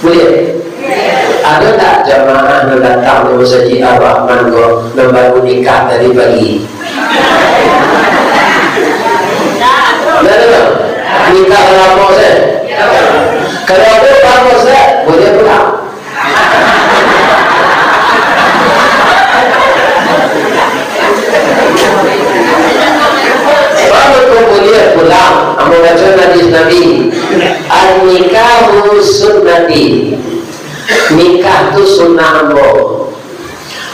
Boleh? Ada tak jamaah yang datang di Masjid Ar-Rahman kok membangun nikah dari pagi? Tidak ada. Nikah berapa Ustaz? Kalau ada berapa Ustaz? Boleh pulang. Boleh pulang. Amu baca hadis Nabi. An-nikahu sunnati. Nikah itu sunnah Allah.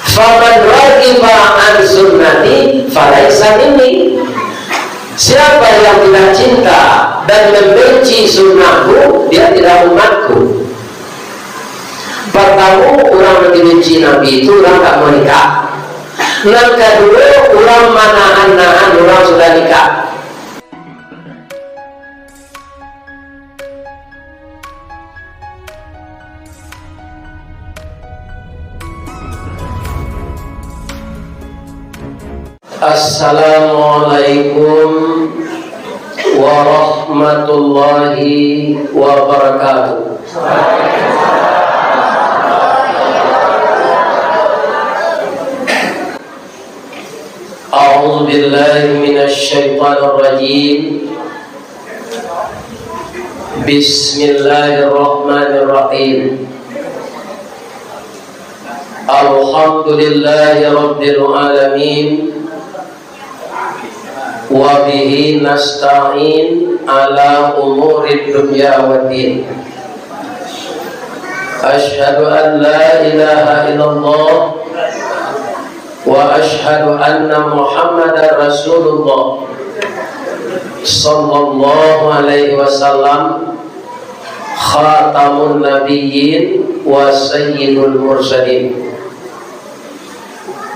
Faman ragiba an sunnati falaisa minni. Siapa yang tidak cinta dan membenci sunnahku, dia tidak umatku. Pertama, orang yang dibenci Nabi itu orang tak mau nikah. Yang kedua, orang manahan-nahan orang sudah nikah. Assalamualaikum warahmatullahi wabarakatuh. A'udzu billahi minasy syaithanir rajim. Bismillahirrahmanirrahim. Alhamdulillahi rabbil alamin. Wa bihi nasta'in ala umuri dunya waddin. Asyhadu an la ilaha illallah wa asyhadu anna Muhammadar Rasulullah sallallahu alaihi wasallam, khatamun nabiyyin wa sayyidul mursalin.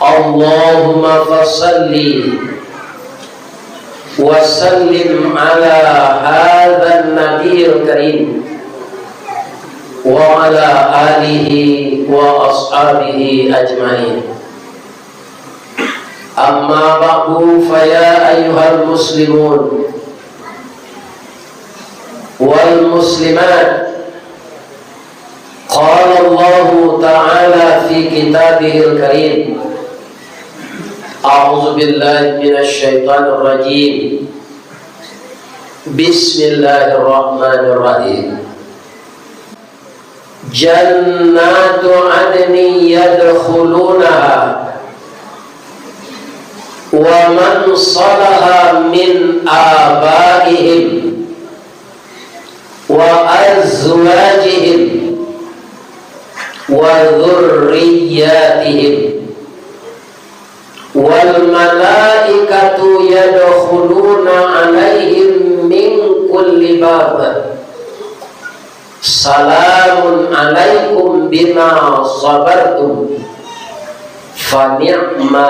Allahumma fasalli wa sallim ala hadzal nabiyil karim wa ala alihi wa ashabihi ajmain. Amma ba'du, fa ya ayyuhal muslimun wal muslimat. Qala Allah ta'ala fi kitabihil karim. A'udzu billahi minasy syaithanir rajim. Bismillahirrahmanirrahim. Jannatu adnin yadkhulunaha wa man salaha min abaihim wa azwajihim wa dhurriyyatihim wal malaikatu yadkhuluna alaihim min kulli bab. Salamun alaikum bima sabartum fa ni'ma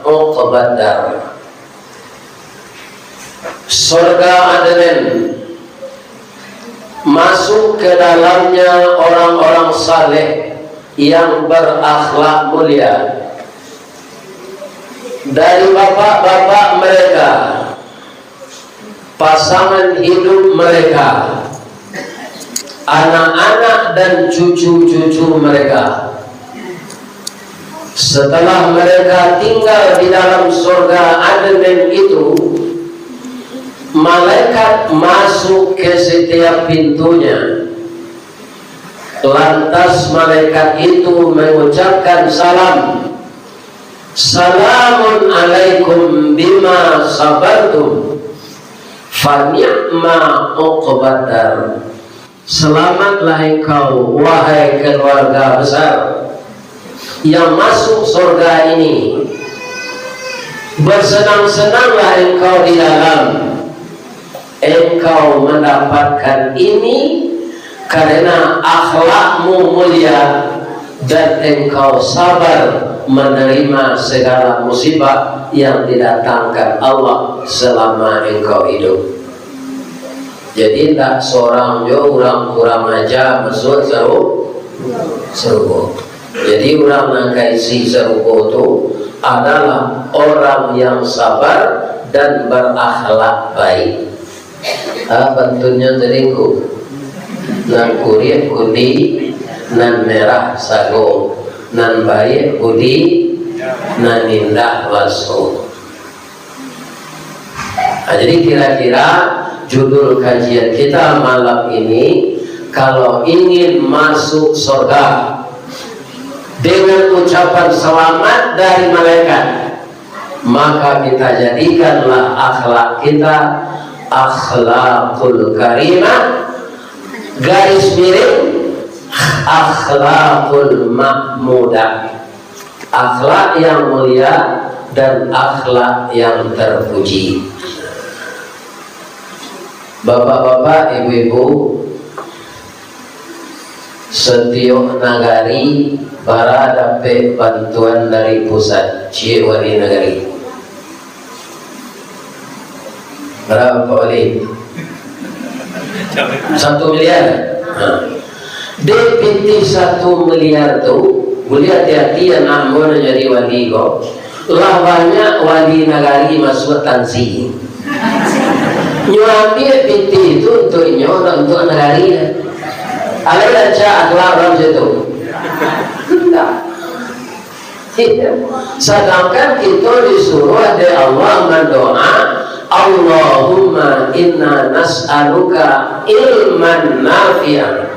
uqbadar. Surga Aden masuk ke dalamnya orang-orang saleh yang berakhlak mulia. Dari bapak-bapak mereka, pasangan hidup mereka, anak-anak dan cucu-cucu mereka. Setelah mereka tinggal di dalam surga Aden itu, malaikat masuk ke setiap pintunya. Lantas malaikat itu mengucapkan salam. Salamun alaikum bima sabartum fa ni'ma uqbadar. Selamatlah engkau wahai keluarga besar yang masuk surga ini. Bersenang-senanglah engkau di dalam. Engkau mendapatkan ini karena akhlakmu mulia dan engkau sabar menerima segala musibah yang didatangkan Allah selama engkau hidup. Jadi tak seorang jo orang kurang aja masuk surga. Jadi orang yang isi surga itu adalah orang yang sabar dan berakhlak baik. Bentuknya teringku. nan kurit kudi nan merah sago nan baik kudi nan indah waso. Nah, jadi kira-kira judul kajian kita malam ini, kalau ingin masuk surga dengan ucapan selamat dari malaikat, maka kita jadikanlah akhlak kita akhlakul karimah, garis miring akhlakul mahmudah, akhlak yang mulia dan akhlak yang terpuji. Bapak-bapak, ibu-ibu, setiap nagari para dapat bantuan dari pusat Ciwari Nagari. Berapa oleh? 1 miliar. DPT 1 miliar tu boleh hati-hati yang namun jadi wali kok. Lah banyak wali nagari masuk tansi. Nyuambil PT itu untuk untuk nagari. Ada baca akhlak orang situ. Sedangkan kita disuruh oleh Allah mendoa, Allahumma inna nas'aluka ilman nafi'an.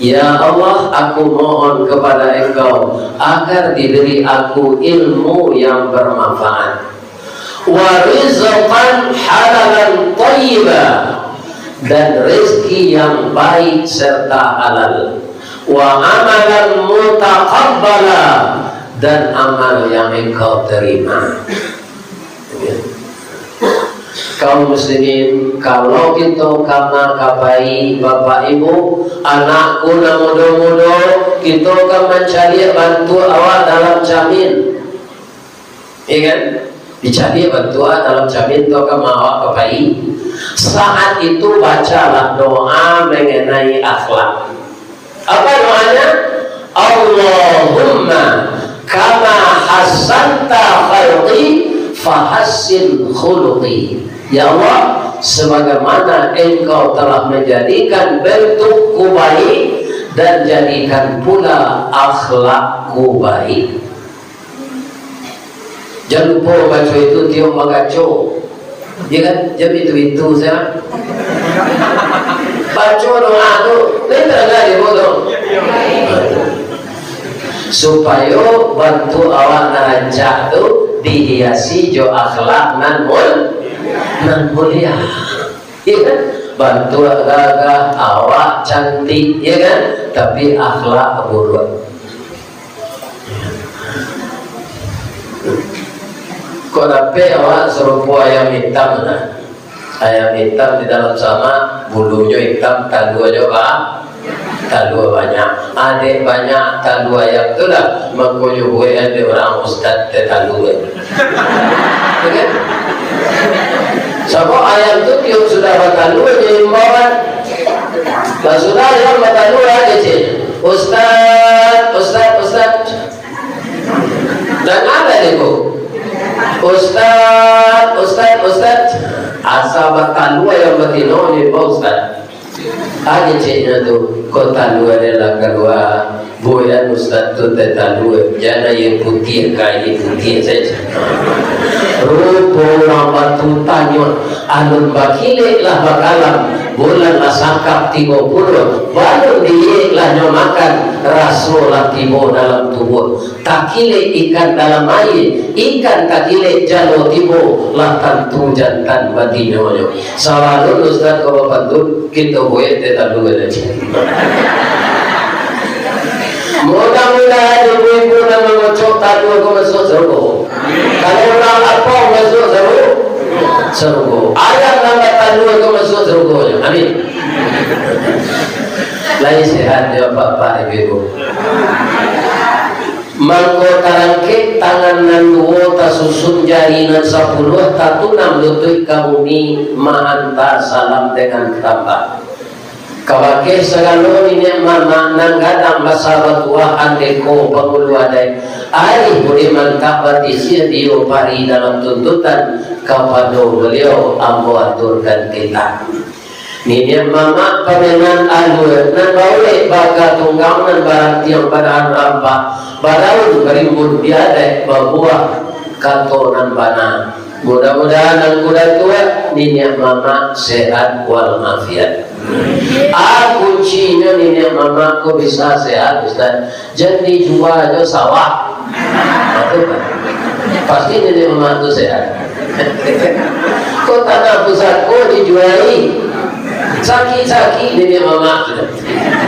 Ya Allah, aku mohon kepada Engkau agar diberi aku ilmu yang bermanfaat. Wa rizqan halalan thayyiban, dan rezeki yang baik serta halal. Wa amalan mutaqabbala, dan amal yang Engkau terima. Kaum muslimin, kalau kita karena kabai bapak ibu anakku na muda-muda, kita akan mencari bantu awak dalam jamin, ya kan? Dicari bantu awak dalam jamin, itu akan awak kabai. Saat itu bacalah doa mengenai akhlak. Apa doanya? Allahumma kama hasanta khalqi fahassin khuluqi. Ya Allah, sebagaimana Engkau telah menjadikan bentukku baik, dan jadikan pula akhlakku baik. Jangan lupa baca itu tiap bagaco. Ya kan? Jam itu saya baca doa itu letak lagi bodoh, supaya bantu awak narancak itu dihiasi jo akhlak nan mulia, ya kan? Bantu gagah awak cantik, ya kan? Tapi akhlak buruk. Kau dapat awak serupa ayam hitam, nah? Ayam hitam di dalam sama, bulunya hitam, talu aja pak, talu banyak, adik banyak talu ayam tu lah. Makanya gue ada orang ustad talu, ya kan? Sebab ayam tu tiap sudah bertalu jadi imbauan. Kalau sudah ayam bertalu aja sih, ustad. Dan ada itu, ustad. Asal bertalu ayam bertino ni ustad. Aja ciknya tu, kota luar adalah kedua. Boyan ustad tu talu, jangan yang putih kaya putih saja. Rupa orang batu tanya, alun bakilek lah bakalam, bulan lah sangkap 30, baru dia lah nyomakan, rasul lah tiba dalam tubuh. Takilek ikan dalam air, ikan takilek jalo tiba, lah tentu jantan batinyo. Selalu ustad kau bantu, kita boleh talu aja. Mudah-mudahan ibu-ibu yang mengocok talu aku masuk surga. Kalau orang apa masuk surga, ayam nama talu aku masuk surga. Amin. Lain sehat ya bapak ibu. Mangko tarangke tangan nan dua tasusun jari nan 10 tatunam lutut kamuni ma'anta salam dengan tambah. Kawake segala ini mama nanggadang masalah tua andeko pengulu adai ari boleh mantap batisi dio pari dalam tuntutan kepada beliau ambo aturkan kita. Nini mama pamenan alur nan baule baka tunggang nan barang tiang pada rampak baraun berimbun biadai babuah kato nan bana. Mudah-mudahan nan kuda tua nini mama sehat walafiat. Kuncinya nini mama ko bisa sehat Ustaz. Jadi jual aja sawah. Pasti nini mama tu sehat. Kau tanah pusat ko dijuali. Saki-saki nini mama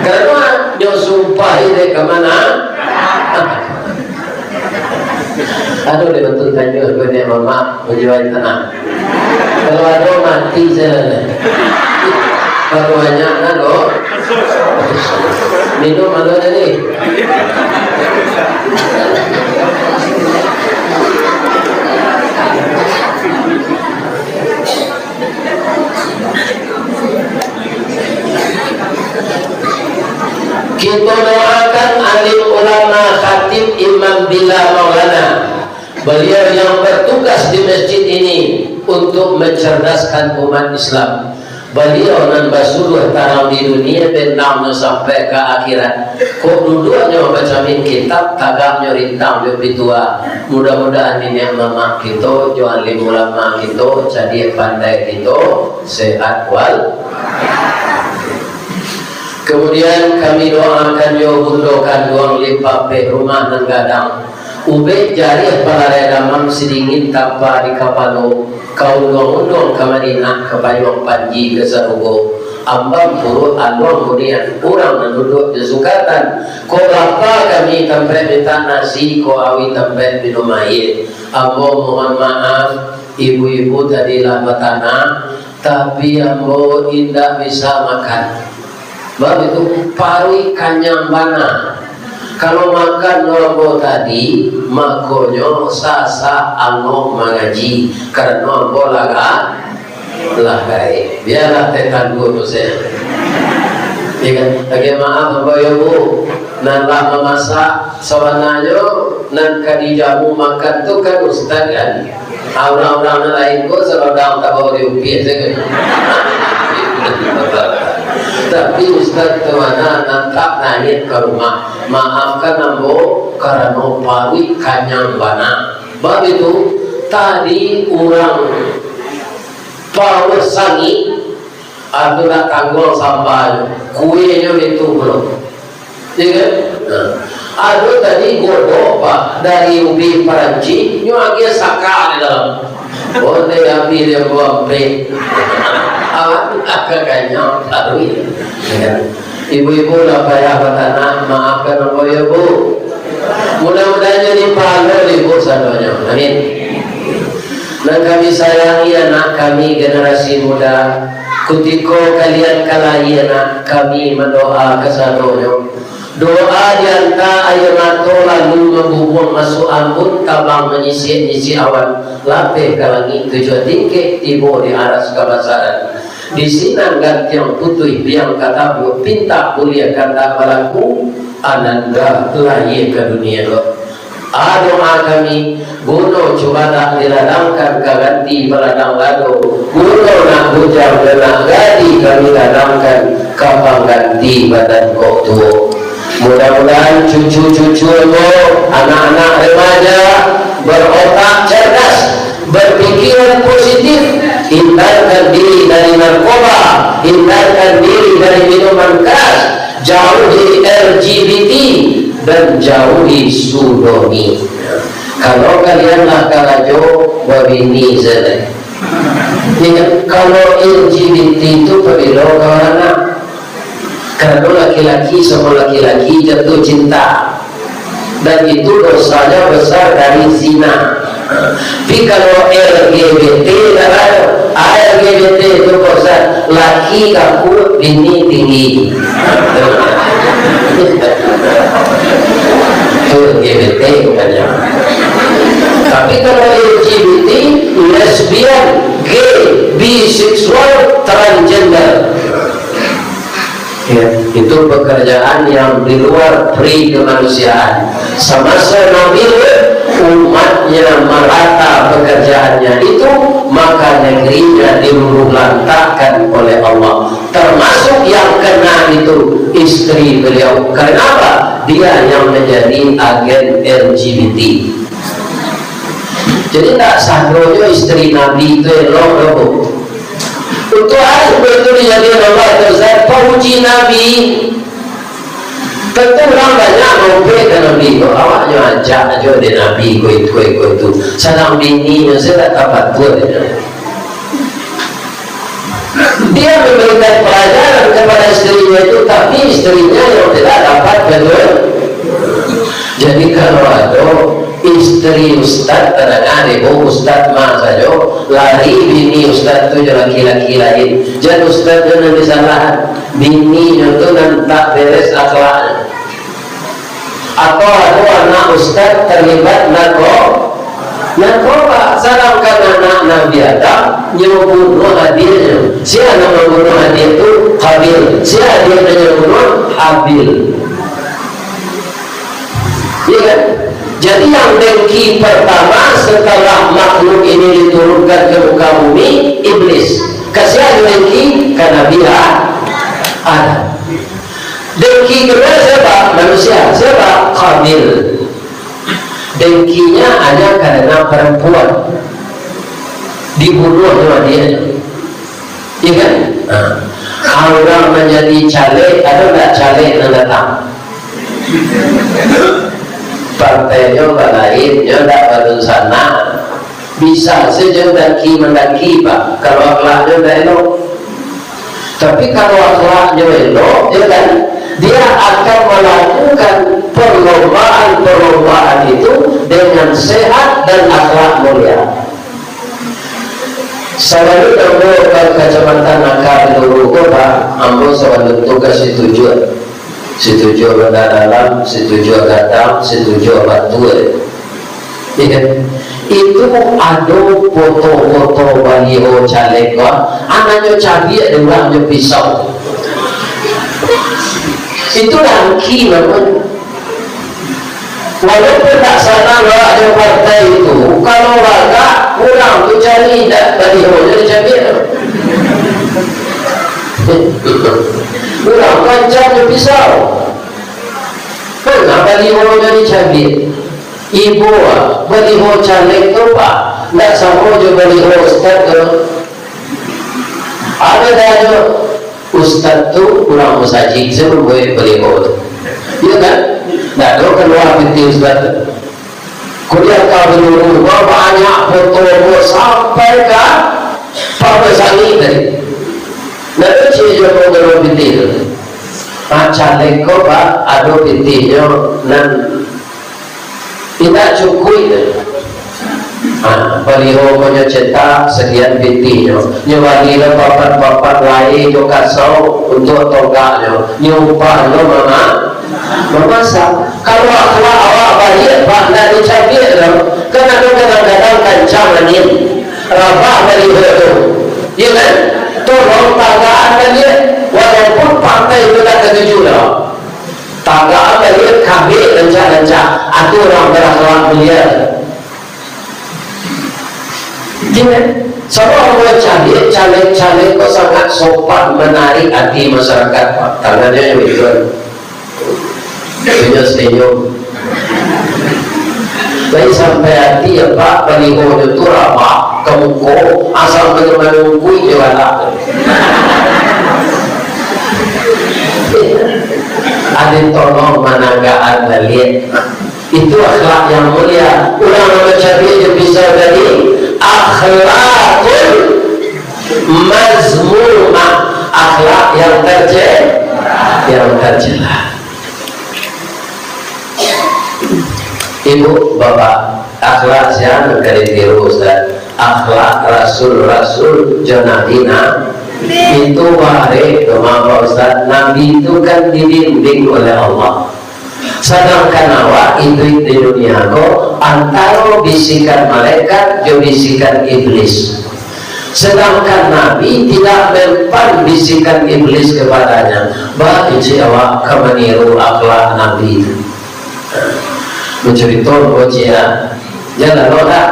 karena dia sumpah ini kemana aduh dia betul tanya nini mama menjual tanah kalau ada mati saya kalau banyak aduh minum ada ni kita doakan alim ulama khatib imam bila maulana beliau yang bertugas di masjid ini untuk mencerdaskan umat Islam. Beliau nan basuruh tarang di dunia bentangnya sampai ke akhirat. Kok duduknya bacain kitab tagaknya rintang lebih tua. Mudah-mudahan ini mama kita jual alim ulama kita jadi pandai kita sehat wal. Kemudian kami doakan yo bundokan doang lipat pe rumah dan gadang. Ube jari palare damang sedingin tanpa di kapalo. Kau undong-undong ke Madinah ke Bayong Panji ke Sarugo. Ambang purut along kemudian orang duduk di sukatan. Ko berapa kami tempat minta nasi, ko awi tempat minum air. Ambo mohon maaf, ibu-ibu tadilah bertanah, tapi ambo tidak bisa makan. Baru itu pari kanyang bana. Kalau makan nombo tadi makonyo sasa ano mengaji karena nombo laga lagai biarlah tekan guru saya. Ya kan? Lagi maaf bapak ibu nan lah memasak sawananya nan kadijamu makan tu kan ustaz kan. Orang-orang lain kok serodang tak bawa diupi kan. Tapi Ustaz kemana nantak nangit ke rumah maafkan ambo karena pari kanyang bana. Bab itu tadi orang power sangi atau nak tanggul sambal kuenya itu belum. Ya kan? Aduh tadi godok pak dari ubi Peranci nyuagia saka di dalam. Boleh ambil dia buang break. Awak agaknya baru ini. Ibu-ibu lah payah bertanah, maafkan bapak ibu. Mudah-mudahan jadi pahala ibu sadonya. Amin. Dan kami sayangi anak kami generasi muda. Kutiko kalian kalai anak kami mendoa kesadonya. Doa diantara air mata lalu membubuh masuk ampun tabang menyisir-nyisir awan lapeh ke langit tujuan tingkih tiba di aras kebasaran. Di sinan gantiang putih biang kata pinta kuliah kata balaku ananda lahir ke dunia lo. Doa kami guno coba tak diladangkan ke ganti beladang lado. Guno nak bujang dan gadi kami ladangkan kapang ganti badan kok tuo. Mudah-mudahan cucu-cucu lo, anak-anak remaja berotak cerdas, berpikiran positif, hindarkan diri dari narkoba, hindarkan diri dari minuman keras, jauhi LGBT dan jauhi sodomi. Kalau kalianlah kalajo wabini zalai. Kalau LGBT itu perlu anak. Karena laki-laki sama laki-laki jatuh cinta dan itu dosanya besar dari zina. Tapi kalau LGBT LGBT itu dosa laki kaku bini tinggi. Itu LGBT katanya. Tapi kalau LGBT lesbian, gay, biseksual, transgender. Ya, itu pekerjaan yang di luar pri kemanusiaan. Semasa Nabi umatnya merata pekerjaannya itu, maka negerinya diluluh lantakkan oleh Allah. Termasuk yang kena itu istri beliau. Kenapa? Dia yang menjadi agen LGBT. Jadi tak sahronya istri Nabi itu elok loh. Untuk hari itu dijadikan Allah tersebut pauji Nabi. Tentu orang banyak ngombe ke Nabi ko, awaknya ajak aja di Nabi ko itu. Sedang bini saya tak dapat buat dia memberikan pelajaran kepada istrinya itu, tapi istrinya yang tidak dapat betul. Jadi kalau ada istri ustaz terdengar ibu ustaz mah saja lari bini ustaz tu laki-laki lain. Jadi ustaz tu nanti salah bini itu nanti tak beres akhlaknya. Atau ada anak ustaz terlibat narkoba, salahkan anak Nabi Adam membunuh adiknya. Siapa yang membunuh adik itu? Habil. Siapa dia yang membunuh? Habil. Ya kan? Jadi yang dengki pertama setelah makhluk ini diturunkan ke muka bumi, iblis. Kasihan dengki ke Nabi Adam. Dengki kedua siapa? Manusia. Siapa? Habil. Dengkinya hanya karena perempuan dibunuh sama dia. Iya kan? Orang menjadi caleg, ada tak caleg yang datang? Partainya lain, dia tak pada sana. Bisa saja mendaki pak. Kalau akhlaknya tak elok. Tapi kalau akhlaknya elok, ya kan? Dia akan melakukan perlombaan itu dengan sehat dan akhlak mulia. Saya dulu ke Kecamatan Nakar dulu kota, ambil sebuah tugas setuju benda dalam, setuju gatam, setuju batu. Itu ada foto-foto baliho caleg, anaknya cabi ada orangnya pisau. Itu dengki namanya. Walaupun tak sana ada partai itu, kalau warga kurang tu cari tak baliho jadi cabi. Kurang kancam pisau. Mana baliho jadi cabi? Ibu baliho caleg tu pak, tak sama je baliho ustaz tu. Ada dah ustaz tu kurang musajik sebelum boleh baliho tu. Ya kan? Tak ada keluar binti ustaz tu. Kuliah kau dulu banyak foto sampai ke Papa Sani tadi. Nanti cia kau keluar binti tu. Caleg kau pak ada bintinya nan tidak cukup. Baliho punya cetak sekian bintinya, nyewali le papan-papan lain jo kasau untuk tonggaknya, nyumpahnya memasak. Kalau awak balik pak nak dicabik dong, kan ada kadang-kadang kancam angin, rabah baliho tu, ya kan? Tolong tanggaan dia, walaupun partai itu tak ketujuh dah, tanggaan dia kami rencana-rencana, aku orang berakhlak mulia. Jangan semua orang caleg kok sangat sopan menarik hati masyarakat pak. Tangannya begitu, senyum. Tapi sampai hati ya pak, baliho itu ramah, kemuko asal menunggu jualan. Ada tolong managaan balik. Itu akhlak yang mulia. Orang membaca dia bisa jadi akhlakul mazmumah, akhlak yang tercela. Ibu bapak, akhlak siapa dari biru Ustaz? Akhlak Rasul Jonadina itu baik kemana Ustaz? Nabi itu kan dibimbing oleh Allah. Sedangkan awak itu di dunia kok antara bisikan malaikat dan bisikan iblis. Sedangkan Nabi tidak mempan bisikan iblis kepadanya. Bagi awak kemeniru akhlak Nabi itu. Menceritakan wajah Jangan lupa.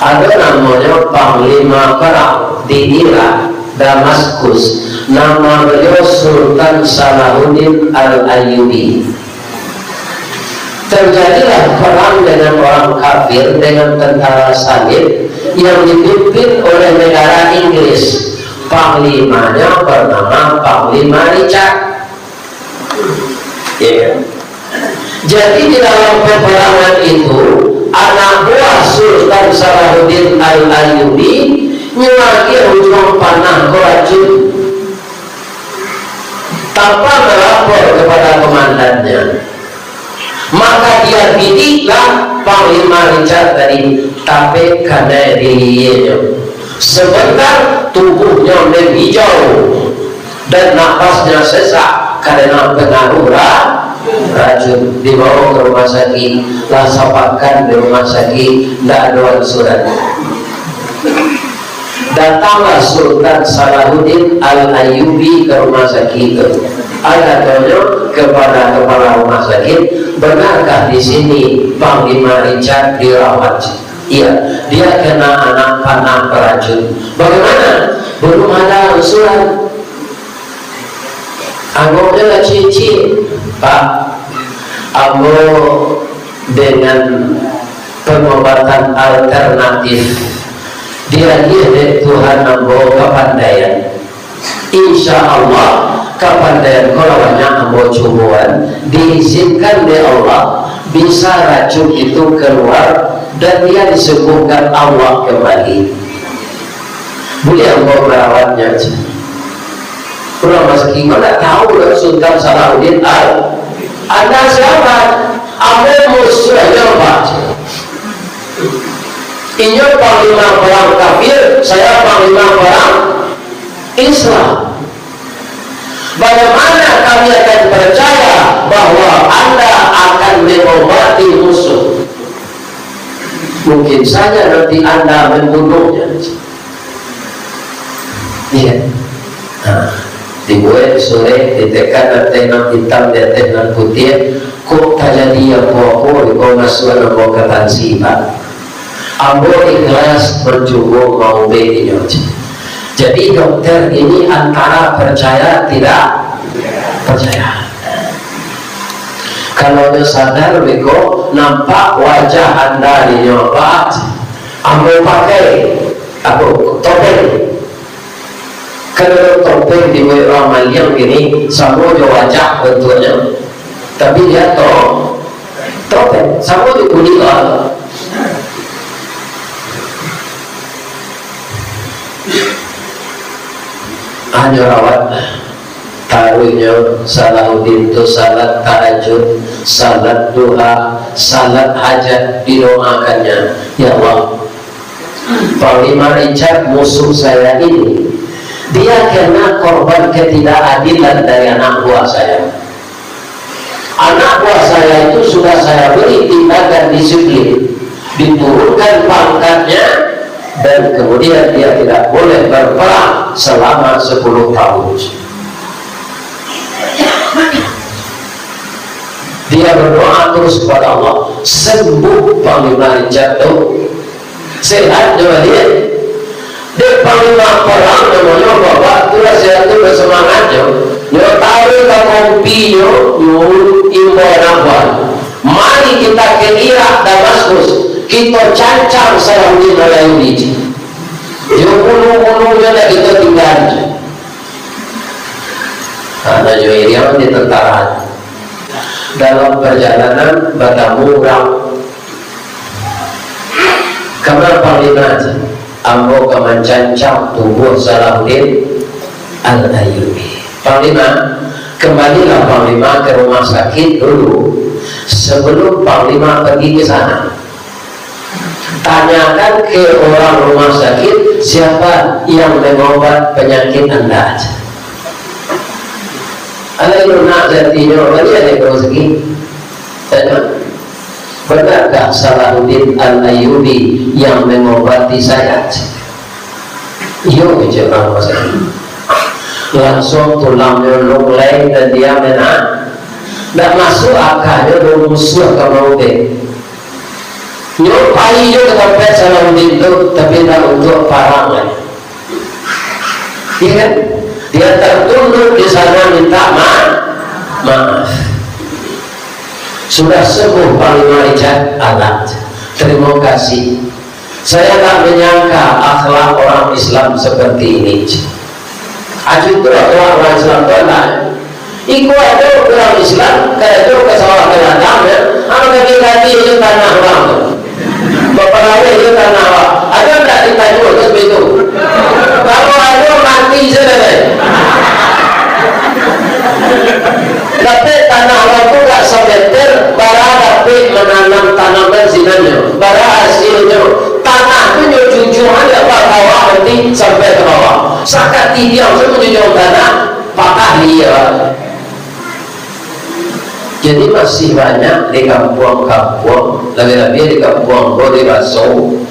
Ada namanya Panglima Perang di Irak, Damaskus. Nama beliau Sultan Salahuddin Al-Ayyubi. Terjadilah perang dengan orang kafir, dengan tentara salib yang dipimpin oleh negara Inggris. Panglimanya bernama Panglima Richard. Yeah. Jadi di dalam peperangan itu, anak buah Sultan Salahuddin Al-Ayyubi nyelaki ujung panah racun tanpa melapor kepada komandannya. Maka dia bidiklah Panglima Richard tadi, tapi karena dirinya sebentar tubuhnya menghijau dan napasnya sesak karena pengaruh racun. Dibawa ke rumah sakit, lah sapakan di rumah sakit, tidak ada surat. Datanglah Sultan Salahuddin Al-Ayyubi ke rumah sakit itu. Ada tanya kepada kepala rumah sakit, benarkah di sini Panglima Richard dirawat? Iya, dia kena anak panah beracun. Bagaimana? Belum ada surat. Anggapnya lah cici, Pak. Ambo dengan pengobatan alternatif dia Tuhan ambo kepandaian. Insya Allah kepandaian kolawanya ambo cumuan diizinkan oleh Allah, bisa racun itu keluar dan dia disembuhkan Allah kembali. Boleh ambo merawatnya. Kurang masuk gimana tahu lah Sultan Salahuddin Anda siapa? Ambo musuhnya Pak. Ini Panglima Perang kafir, saya Panglima Perang Islam. Bagaimana kami akan percaya bahwa Anda akan mengobati musuh? Mungkin saja nanti Anda membunuhnya. Iya. Nah, dibuat sore ditekan dengan hitam dan dengan putih. Kok terjadi yang bohong? Kok masuk ke ketansi Pak? Ambo ikhlas berjuang mau belinya. Jadi dokter ini antara percaya tidak percaya. Kalau dia sadar beko nampak wajah Anda di nyoba, ambo pakai aku topeng. Kalau topeng di ramal yang gini, sama wajah bentuknya, tapi dia topeng, sama di kuning. Hanya rawat taruhnya Salahuddin itu salat tahajud, salat duha, salat hajat, didoakannya, ya Allah, Panglima Richard musuh saya ini, dia kena korban ketidakadilan dari anak buah saya. Anak buah saya itu sudah saya beri tindakan disiplin, diturunkan pangkatnya, dan kemudian dia tidak boleh berperang selama 10 tahun. Dia berdoa terus kepada Allah, sembuh Panglima Richard itu, sehat juga dia. Dia Panglima Perang namanya Bapak, itulah sehat itu bersemangatnya. Dia tahu kompinya, imbau nampak. Mari kita ke Irak, Damaskus, kita cancang Salahuddin Al-Ayyubi. Dia bulu-bulunya dah kita tinggal. Karena Joiriam di tentara. Dalam perjalanan bertemu orang kamar Panglima ambo kemencancang tubuh Salahuddin Al-Ayyubi. Panglima, kembalilah Panglima ke rumah sakit dulu. Sebelum Panglima pergi ke sana, tanyakan ke orang rumah sakit siapa yang mengobat penyakit Anda. Ada yang nak jadinya lagi ada yang rezeki. Tanya, benarkah Salahuddin Al-Ayyubi yang mengobati saya? Iya, bicara rumah sakit. Langsung tulangnya lunglai dan dia menang. Tidak masuk akalnya musuh kalau nyopai juga tempat Salahuddin itu, tapi tidak untuk parangan. Iya kan? Dia tertunduk di sana minta maaf. Sudah sembuh Panglima Richard alat. Terima kasih. Saya tak menyangka akhlak orang Islam seperti ini. Aju itu orang Islam itu lah. Iku ada orang Islam, kayak itu ke sawah keladang ya. Apa kaki-kaki itu tanah orang. Bapak lawe itu tanah orang. Ada tak ditanya itu begitu? Kalau ada mati saja. Tapi tanah orang itu tak semeter, bara tapi menanam tanaman sinanya, bara hasilnya. Tanah itu jujur ada bawah nanti sampai ke bawah. Sakat diam semua jujur tanah patah dia. Jadi masih banyak di kampung-kampung, lebih-lebih di kampung Bodi Rasul,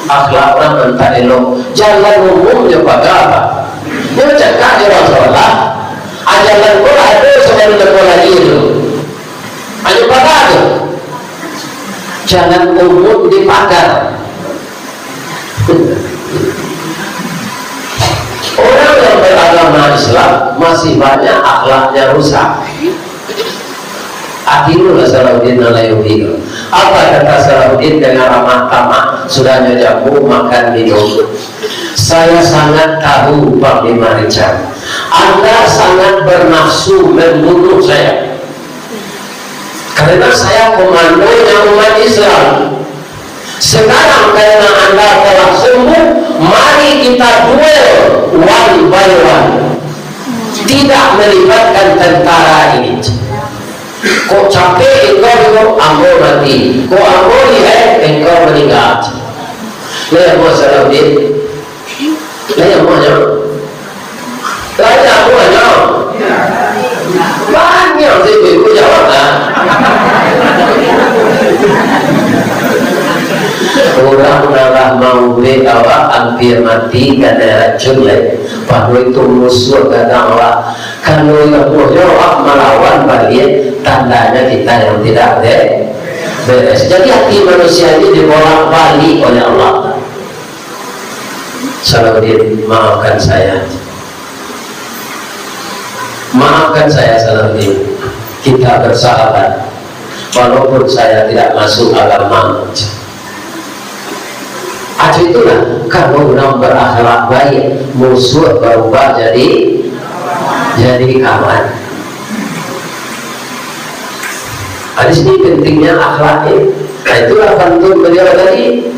akhlak orang mentah elok. Jalan umumnya pakai apa? Dia cakap di Rasulullah, ajaran bola ada sebelum bola itu. Hanya pakai itu. Jalan umum dipakai. Orang yang beragama Islam masih banyak akhlaknya rusak. Akhirnya Salahuddin Alayubi. Apa kata Salahuddin dengan ramah tamah? Sudah jamu makan minum. Saya sangat tahu Panglima Richard, Anda sangat bernafsu membunuh saya karena saya komandonya umat Islam. Sekarang karena Anda telah sembuh, mari kita duel one by one, tidak melibatkan tentara ini. Kok capek engkau ambo mati, kok ambo lihat engkau meninggal. Lihat mau Salahuddin, lihat maunya, lihat maunya. Banyak sih ibu jawab kan. Orang malah mau awak hampir mati karena racun leh. Padahal itu musuh kata awak. Kalau yang awak melawan balik, tandanya kita yang tidak beres. Jadi hati manusia ini dibolak-balik oleh Allah. Salahuddin, maafkan saya. Maafkan saya Salahuddin. Kita bersahabat. Walaupun saya tidak masuk agama. Aja itulah kalau orang berakhlak baik, musuh berubah jadi kawan. Di sini pentingnya akhlak ini. Nah itulah pantun beliau tadi.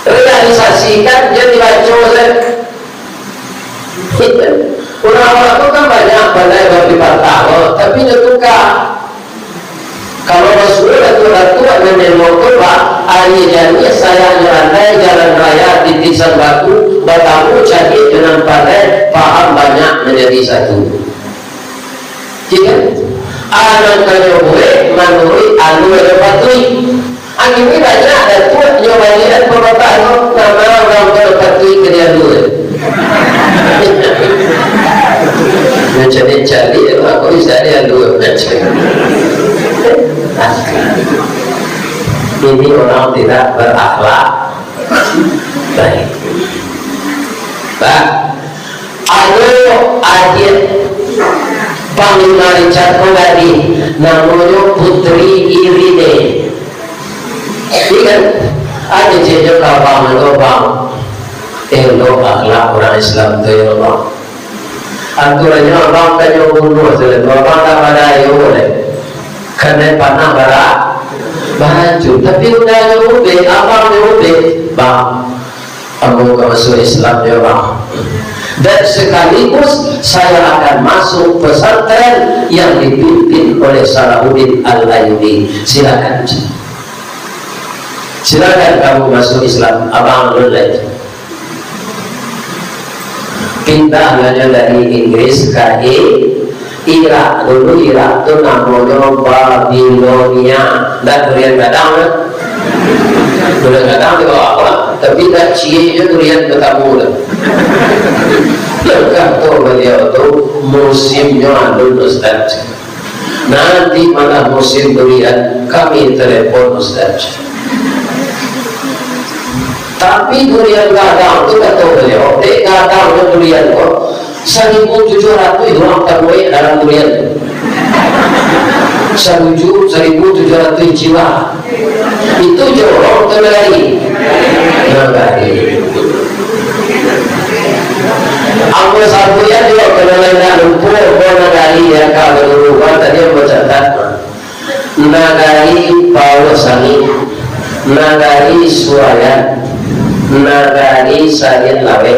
Realisasikan jadi baca orang-orang itu kan banyak pandai berdebat tapi nyetuka. Kalau Rasulullah itu nenek motor hari jadi saya nyerantai jalan raya di Tisan Batu bertamu jadi dengan pandai paham banyak menjadi satu. Jika anak kaya boleh menurut anu ada patui. Akhirnya banyak ada tuh nyobain pemerintah nama orang berpatui ke dia dulu. Mencari-cari aku bisa dia dulu mencari. Ini orang tidak berakhlak baik. Ada adik Panglima Richard Kogadi namanya Putri Irine. Ingat ada jejo kabang elok akhlak orang Islam itu ya Allah. Aturannya orang kaya bunuh selain orang tak pada ayo boleh. Karena panah baju, tapi udah nyuruh abang nyuruh bang, aku masuk Islam ya bang. Dan sekaligus saya akan masuk pesantren yang dipimpin oleh Salahuddin Al-Ayyubi. Silakan kamu masuk Islam, abang lulus. Pindah hanya dari Inggris ke Irak. Dulu Irak itu namanya Babilonia. Dan durian gadang durian gadang itu apa? Tapi tak cie itu durian ketemu lengkap tuh beliau itu musimnya anu Ustaz. Nanti malah musim durian kami telepon Ustaz. Tapi durian gadang itu kata beliau, gadangnya durian kok 1.700 itu orang terbaik dalam durian. 1.700 jiwa. Itu jorong ke negari. Ambil sabuya juga kenalnya lumpur negari yang kalau berubah tadi yang bercatat nagari Paulosani, nagari Suayan, nagari Sarian Lawe.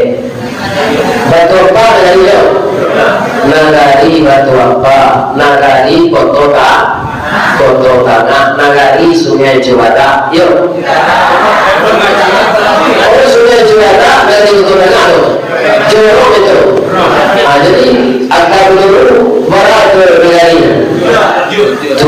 Batu apa nagari? Nagari batu apa? Nagari Koto Tengah, nagari Sungai Cewata. Yuk. Oh, Sungai Cewata dari Koto Tengah tuh. Jorong itu. Nah, jadi akar dulu berapa negarinya? 7.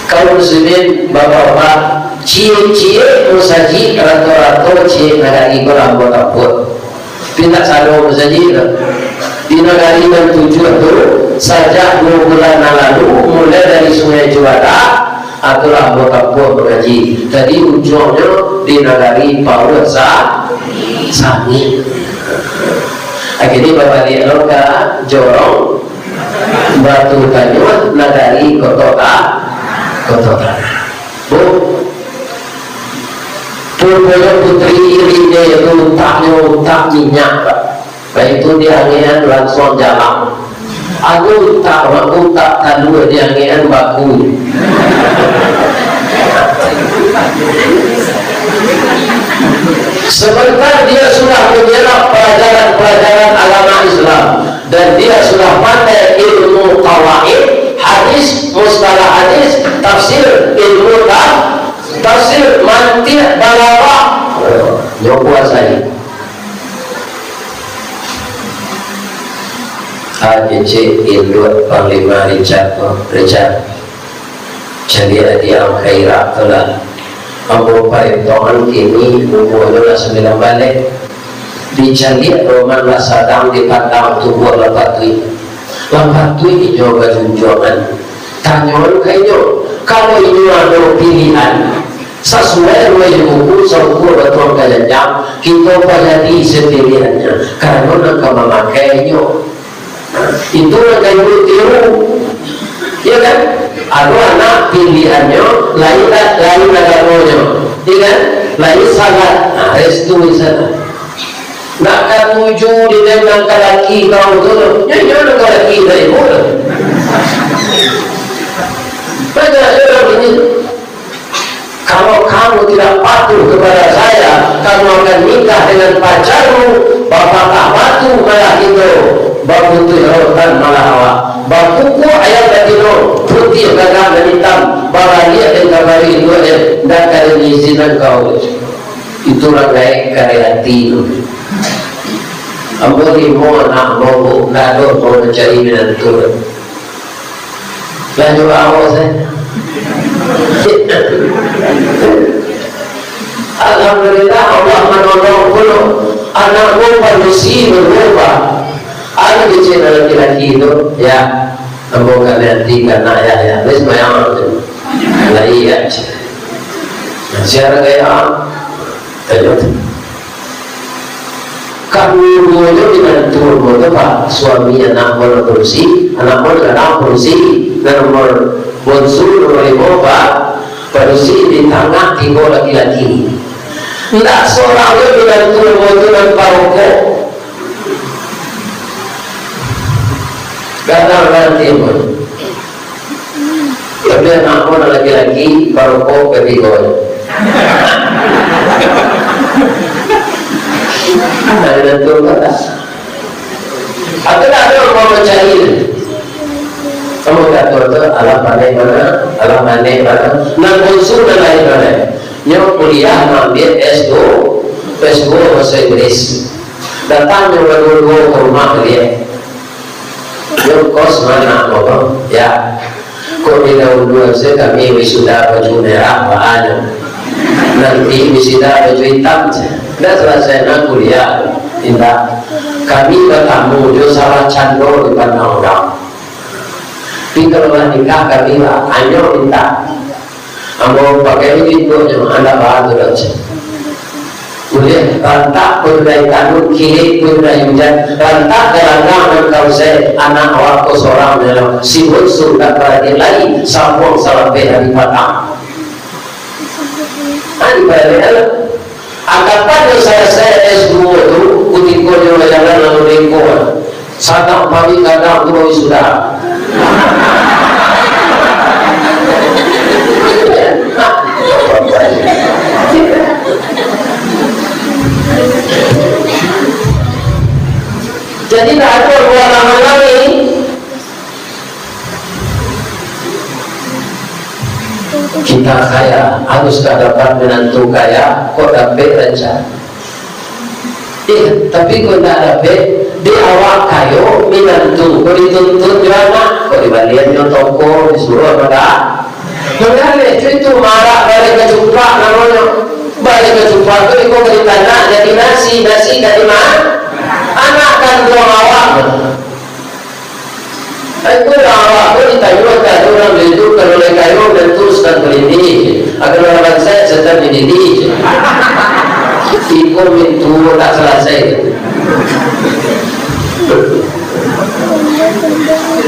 Kalau muslimin bapak-bapak cie-cie musaji rato-rato cie negari berambut aput pindah salo musaji di negari yang 7 itu sejak 2 bulan lalu mulai dari Sungai Juara atau rambut aput mengaji tadi ujungnya di negari Paulus Sani akhirnya bapak dia loka jorong batu tanjung negari Koto Bu Purwoyo putri irinya itu tak minyak Pak itu diangian langsung jalan aku tak tadu diangian baku sebentar dia sudah menyerap pelajaran agama Islam dan dia sudah pandai ilmu qawaid hadis, mustalah hadis, tafsir, ilmu tafsir, mantiq, balaghah. Dia kuasai. AJC ilmu Panglima Richard. Jadi dia khairat telah. Ambo parintongan kini umurnya lah 9 balik. Dicari roman lah sadang di patang tubuh lepatui. Lepatui hijau bajunjongan. Tanyawan kayaknya kalau ini ada pilihan sesuai dengan buku saukur betul kayaknya kita pada di setiliannya karena nak memakainya itu nak kayu tiru ya kan ada anak pilihannya lain agamanya ya kan lain sangat restu di sana nak ketuju di dalam laki kau tu nyanyi nak laki dari mana kalau kamu tidak patuh kepada saya, kamu akan nikah dengan pacarmu. Bapak tak patuh malah itu, bapak itu rotan malah awak. Bapuku ayat datino putih gagal dan hitam. Bapak dia dan kabar itu dan kalian izinan kau. Itulah kayak karya hati itu. Ambori mau nak mau ngado mau mencari minat turun. Lanjut awal saya. Alhamdulillah Allah menolong puluh anakmu manusia berubah. Ada di channel laki-laki itu ya semoga nanti karena ya wis mayang itu lah iya share gaya ayo kamu dulu dengan turun Pak suami anak mau berusi anak mau anak berusi dan nomor bonsur oleh bapak berusi di tengah tiga laki-laki tidak seorang dengan turun dengan paroko kadang-kadang timur tapi anak mau laki-laki paroko kebikon ada turun kata ada orang mau mencari kamu kata itu alam mana nak unsur dan lain mana yang kuliah ngambil S2 bahasa Inggris datang yang berdua ke rumah dia yang kos mana bapak ya kok di tahun 2 kami wisuda baju merah bahannya nanti wisuda baju hitam dan selesai nak kuliah tidak kami bertamu di salah candor di Pandang di kalau nikah kami lah hanya minta Amo pakai ini pun anda bahan tu dah. Boleh rantak pun dari tanun kiri pun dari hujan rantak gelanggang dan kau saya anak awak kau seorang dalam sibuk sudah perhatian lagi sambung sampai hari petang. Ani balik anggapan saya S2 tu kutiko dia jalan lalu lingkungan sadang pagi kadang tu sudah. Jadi tak ada ruang lagi. Kita kaya harus dapat menantu kaya, kok dapat rencana. Tapi kok tak dapat di awal kayo menantu, kok dituntut juga, kok dibalian yang toko disuruh apa? Mengalir itu marah balik ke cuprak namanya. Balik ke cuprak itu kok ditanya jadi nasi dari mana? Anak kan dua awak. Aku awak aku ditanya kan orang itu kalau kayu dan teruskan berini. Agar orang saya sedang mendidik. Ibu itu tak selesai.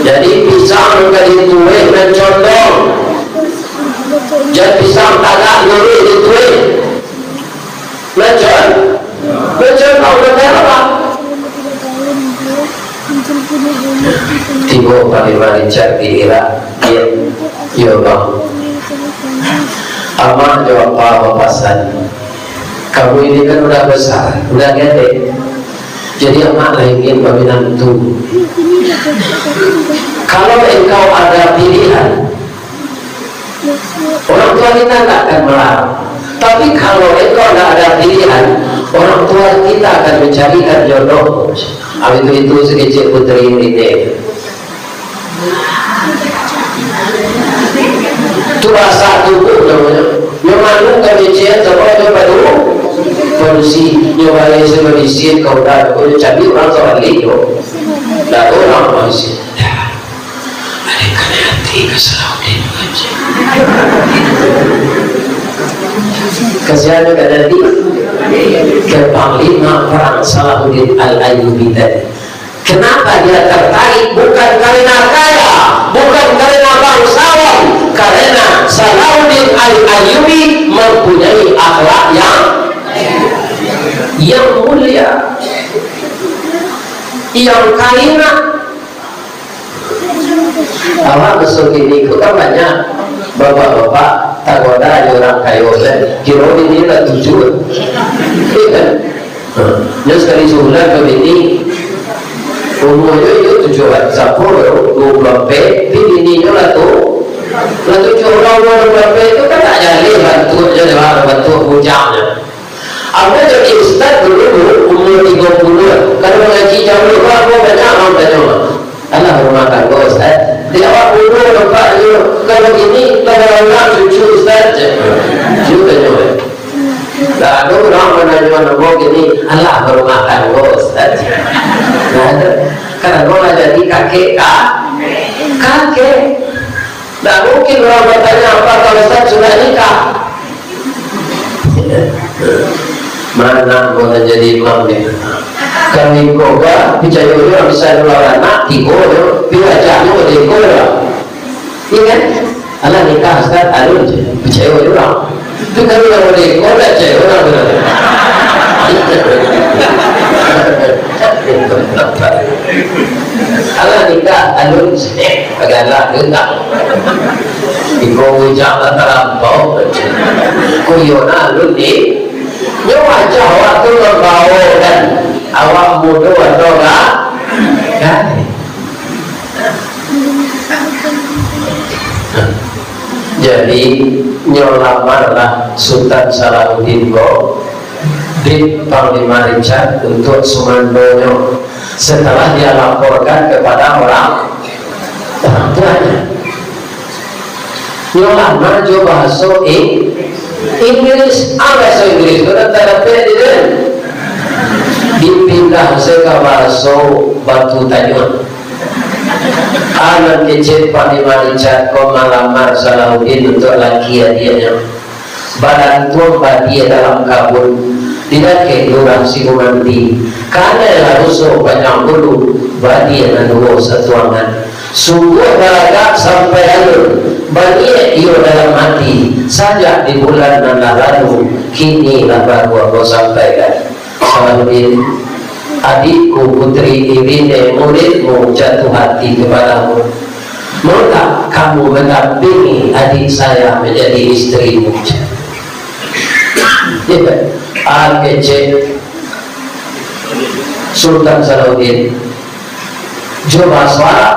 Jadi pisang kali tuai mencondong. Jadi pisang tagak lori dituai. Mencon kau dengar apa? Tiba pada cak di Irak. Ya bang. Amat jawab apa pasan. Kamu ini kan udah besar, udah gede. Jadi amat ingin menantu. Kalau engkau ada pilihan, orang tua kita tak akan melarang. Tapi kalau engkau tidak ada pilihan, orang tua kita akan mencarikan jodoh. Habis itu sekecil putri ini. Itu rasa tubuh namanya. Yang mana kami cek sebab coba dulu. Polisi nyoba lagi polisi kau dah kau cari orang soal liyo. Dah orang polisi. Ada kan hati keselauan aja. Kasihan juga tadi ke Panglima Perang Salahuddin Al-Ayyubi tadi. Kenapa dia tertarik? Bukan karena kaya, bukan karena bangsawan, karena Salahuddin Al-Ayyubi mempunyai akhlak yang mulia, yang karimah. Awak besok ini kita banyak bapak-bapak tak ada orang kayu kira ini lah tujuan. Dia sekali sebulan ke ini umurnya itu 7 20 ini lah tu orang itu kan tak jadi bantu jadi bantu hujangnya. Apa jadi ustaz dulu umur 30 kalau mengaji jam 2 aku banyak orang tanya Allah hormatkan kau ustaz. Dia awak dulu nampak you kalau gini kalau orang cucu ustaz juga juga. Dah ada orang menanya nama gini Allah hormatkan kau ustaz. Karena kau jadi kakek kakek. Tak mungkin orang bertanya apa kalau ustaz sudah nikah. Mana boleh jadi imam ni? Kami koga percaya orang bisa luar anak tigo, bila jatuh tigo lah. Ini kan? Allah nikah sekarang alun je percaya orang. Tu kami orang boleh koga percaya orang benar. Allah nikah alun je, agaklah dengar. Tigo hujang tak terlampau. Kuyona alun ni. Dia wajah awak tu membawa dan awak muda atau tak? Kan? Jadi nyolamarlah Sultan Salahuddin kau di Panglima Richard untuk Sumandonyo setelah dia laporkan kepada orang tuanya. Nyolamar jo bahasa Inggris, bahasa Inggris itu tak dapat dipindah ke bahasa Batu Tanjung. Anak kecil Panglima Richard kau melamar Salahuddin untuk laki dia badan tua dia dalam kabur tidak keluar si kumanti karena harus banyak bulu badia nanduo satuangan sungguh balaga sampai alur banyak iyo dalam hati saja di bulan nan lalu kini baru aku sampaikan Salahuddin adikku putri Irine muridmu jatuh hati kepadamu maka kamu mendampingi adik saya menjadi istrimu. AKC Sultan Salahuddin coba suara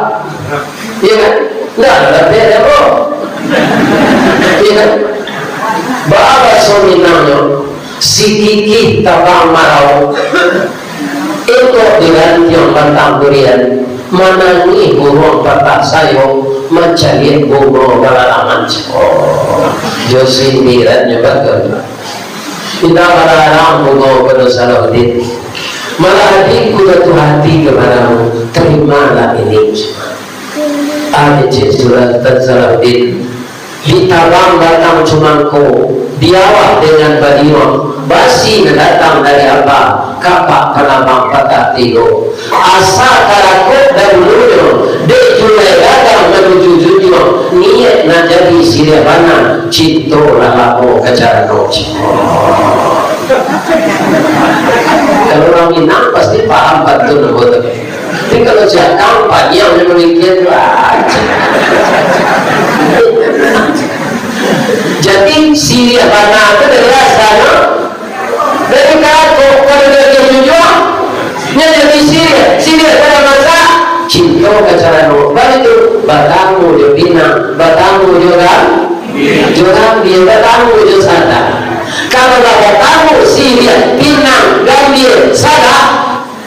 iya kan? Nggak ada beda bro iya kan? Baba sominanyo si kiki tabang marau itu dengan yang bantang durian menangi burung batak sayo mencari burung balalangan Josindiran nyebakan kita balalang burung pada Salahuddin malah adikku jatuh hati kepadamu terimalah ini ADC Sultan Salahuddin ditabang batang cumangku diawak dengan badion basi datang dari apa kapak penambang patah tigo asa karakut dan luyo de julai datang menuju junyo niat na jadi sirabana cinto lalapo kacarano kalau orang Minang pasti paham betul betul tapi kalau saya kampanye yang memikir jadi sirabana itu dari asal dari kaku kalau dia jujur jadi Syria pada masa cinta kacarano baru itu batamu dia bina batamu juga dia batamu juga sada kalau batamu Syria Pinang Gambir sada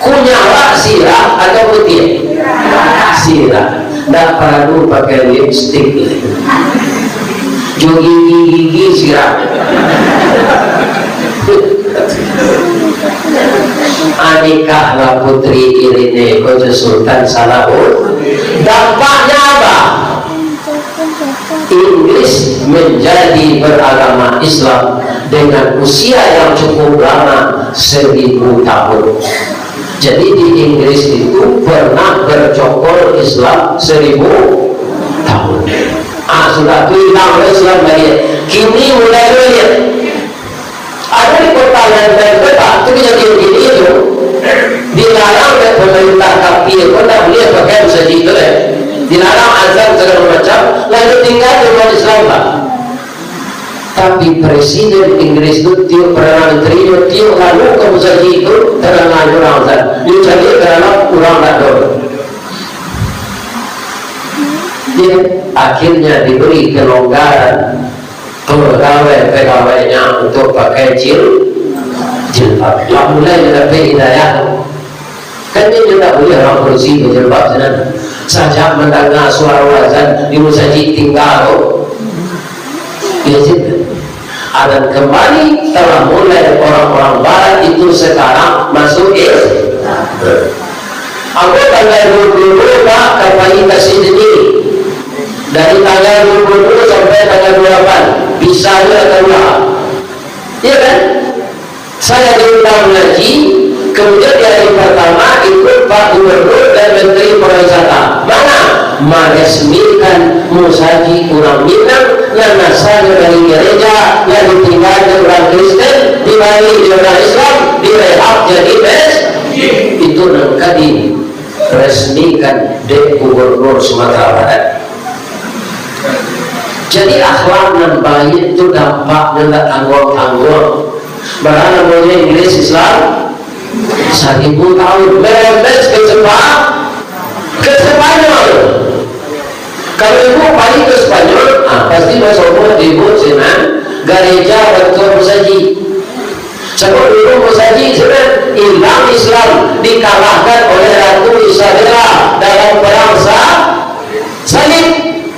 kunyawa Syria atau putih Syria tidak perlu pakai lipstick gigi Syria Anikahlah putri Irine Kojo Sultan Salahuddin dampaknya apa? Inggris menjadi beragama Islam dengan usia yang cukup lama 1000 tahun jadi di Inggris itu pernah bercokol Islam 1000 tahun sudah itu hilang Islam lagi kini mulai lihat ada di kota dan kota itu jadi begini itu dilarang oleh pemerintah kafir kota boleh pakai saja itu dilarang azan segala macam lalu tinggal di rumah Islam Pak tapi presiden Inggris itu tiup perdana menteri tiup lalu kamu saja itu terang orang azan dia jadi karena kurang adol dia akhirnya diberi kelonggaran pegawai-pegawainya untuk pakai jilbab. Mulai mendapat hidayah. Kan dia tidak boleh orang kursi berjilbab saja mendengar suara azan di masjid tinggal. Dan kembali telah mulai orang-orang Barat itu sekarang masuk Islam. Aku tanggal 22 Pak kapasitas ini dari tanggal 22 sampai tanggal 28 bisa keluar iya kan saya diundang ngaji kemudian di hari pertama ikut Pak Gubernur dan Menteri Pariwisata mana meresmikan musaji orang Minang yang asalnya dari gereja yang ditinggal di orang Kristen dibalik di orang Islam direhab jadi itu nangkadi resmikan di Gubernur Sumatera Barat. Jadi akhlak dan baik itu dampaknya tidak tanggung-tanggung. Bahkan namanya Inggris Islam 1000 tahun beres ke Spanyol. Kalau ibu balik ke Spanyol, pasti masuk ibu senang gereja betul musaji. Sebab dulu musaji senang hilang Islam dikalahkan oleh Ratu Isabella dalam perang salib.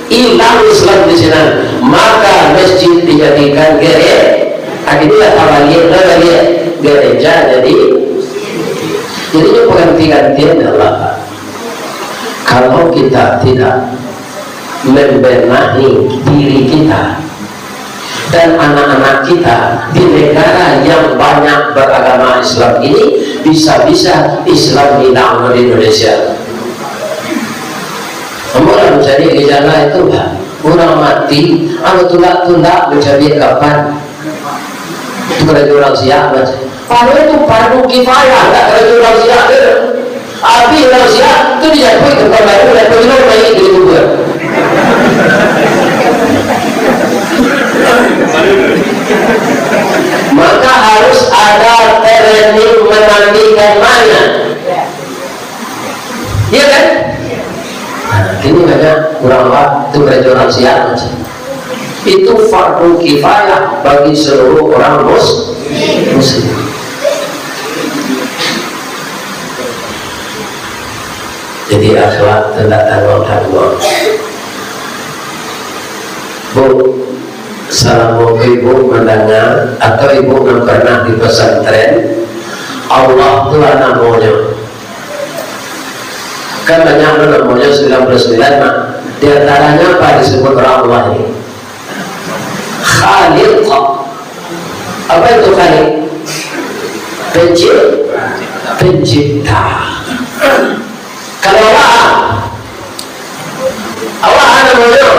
Hilang Islam di sana, maka masjid dijadikan gereja. Akhirnya gereja jadi itu pengganti-gantian Allah. Kalau kita tidak membenahi diri kita dan anak-anak kita di negara yang banyak beragama Islam ini, bisa-bisa Islam hilang di Indonesia. Orang mencari gejala itu lah, orang mati, tulak-tulak mencari kapan? Itu kerja orang siap baca. Kalau itu fardu kifayah, tak kerja orang siap. Abi orang siap itu dijatuhi ke tempat baru dan penjual bayi di kubur. Maka harus ada training memandikan mayat. Iya kan? Nah, ini banyak kurang waktu kerja orang siap. Itu fardu kifayah bagi seluruh orang muslim. Jadi akhlak tidak tanggung-tanggung. Bu, selama ibu mendengar atau ibu yang pernah di pesantren, Allah Tuhan namanya. Kan banyak namanya 99, di antaranya apa disebut Allah ini? Khaliq. Apa itu Khaliq? Pencipta. Kalau Allah namanya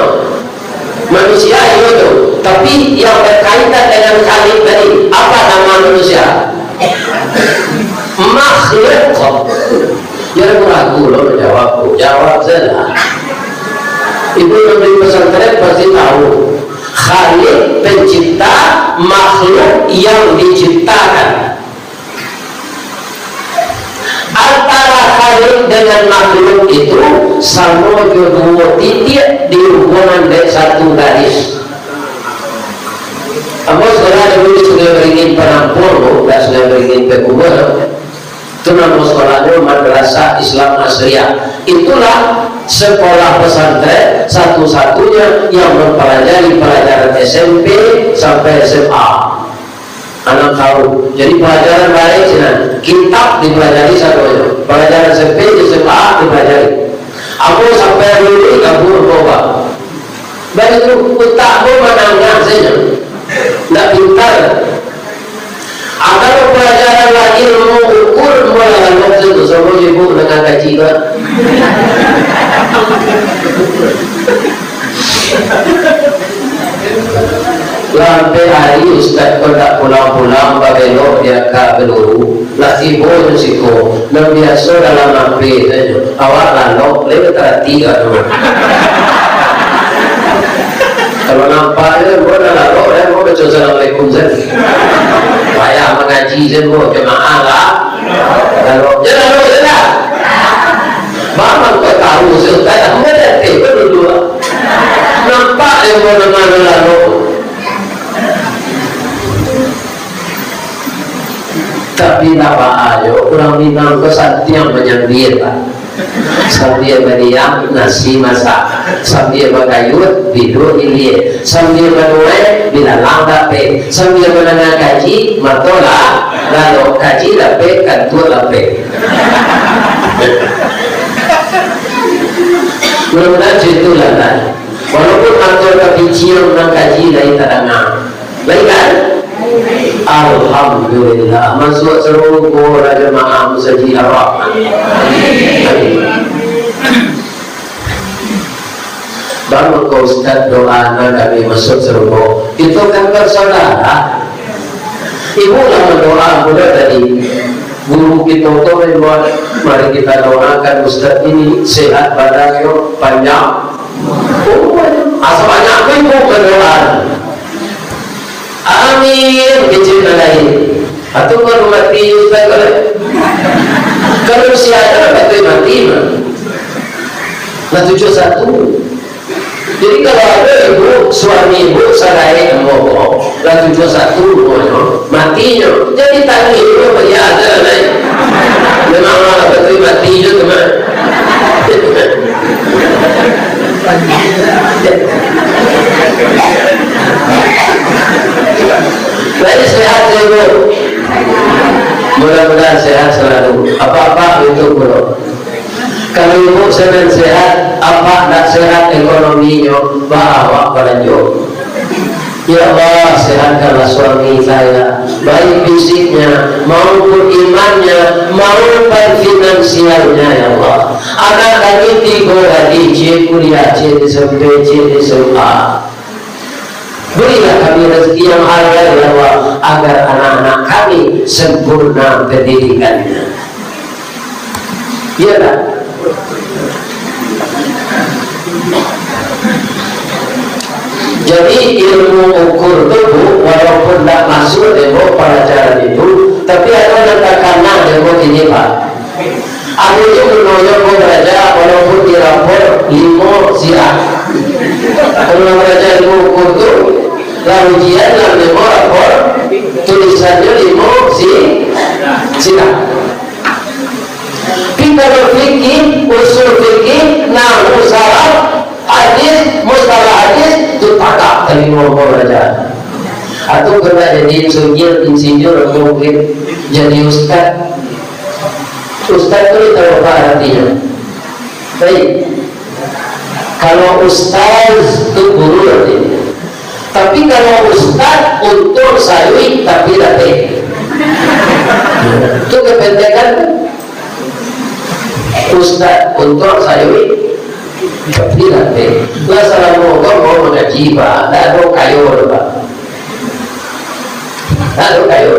manusia itu, tapi yang berkaitan dengan Khaliq tadi, apa nama manusia? Makhluk. Jangan ragu loh menjawabku, jawab saja. Ibu yang di pesantren pasti tahu. Khaliq pencipta, makhluk yang diciptakan. Antara Khaliq dengan makhluk itu sama dua titik di hubungan dari satu garis. Apa sekolah dulu sudah beringin penampur, tidak sudah beringin pekubur. Itu nama sekolahnya Madrasah Islam Asriyah. Itulah sekolah pesantren satu-satunya yang mempelajari pelajaran SMP sampai SMA. Anak tahu. Jadi pelajaran baik sih, kitab dipelajari satunya. Pelajaran SMP di SMA dipelajari. Aku sampai dulu kabur bawa. Baik itu utakmu menanggung saja. Tidak pintar. Agar pelajaran lagi mengukur mulai waktu itu semua ibu dengan gaji kan. Lampai hari Ustaz pun tak pulang-pulang babelok dia ke peluru lah ibu musiko dan biasa dalam lampai saja awak lalok lewat tertiga tu. Kalau nampaknya gua dah lalok dan gua baca assalamualaikum saja. Saya mengaji semua jemaah lah. Kalau jangan lalu sudah. Mama kau tahu sudah tak mengerti berdua. Nampak yang mana lalu. Tapi apa aja orang Minang kesatian menyendiri sambil meriam nasi masak sambil berkayut tidur ilie sambil menuai bila langkah pe sambil menengah kaji matola lalu kaji lape kantor lape mudah-mudahan itulah kan walaupun kantor kecil menang kaji dari tadangan baik kan. Alhamdulillah masuk seluruh jemaah Masjid Ar-Rahman. Baru kau Ustaz doa kami masuk seluruh itu kan bersaudara. Ibu lah berdoa mudah tadi. Guru kita itu membuat mari kita doakan Ustaz ini sehat badannya panjang. Asal banyak ibu berdoa. Amin kecil lain atau kalau mati Ustaz kalau si ada betul mati nah 71. Jadi kalau ada ibu suami ibu sarai ngomong lah 71 matinya jadi tadi itu ya ada lain memang betul mati itu teman. Baik sehat ibu, mudah-mudahan sehat selalu. Apa-apa itu bro. Kalau ibu sedang sehat, apa tak sehat ekonominya, bawa belanjut. Ya Allah, sehatkanlah suami saya, baik fisiknya maupun imannya maupun finansialnya ya Allah. Anak kami 3 hari C kuliah, C SMP, C SMA. Berilah kami rezeki yang halal ya Allah, agar anak-anak kami sempurna pendidikannya. Ya tak? Jadi ilmu ukur tubuh walaupun tidak masuk demo pelajaran itu, tapi ada yang karena demo ini Pak. Aku itu menolak belajar walaupun di rapor 5 siang. Kalau belajar ilmu ukur itu, lalu ujian dalam demo rapor tulisannya 5 siang. Kita berfikir usul fikir, nahu salah hadis, mustalah hadis itu takak dari ngomong belajar. Atau kena jadi insinyur mungkin jadi ustaz. Ustaz itu tahu apa artinya? Baik. Kalau ustaz itu guru artinya. Tapi kalau ustaz untuk sayui tapi latih. Itu kepentingan ustaz untuk sayui tapi latih. Wassalamualaikum mau mengaji Pak, tak ada kayu Pak, tak ada kayu.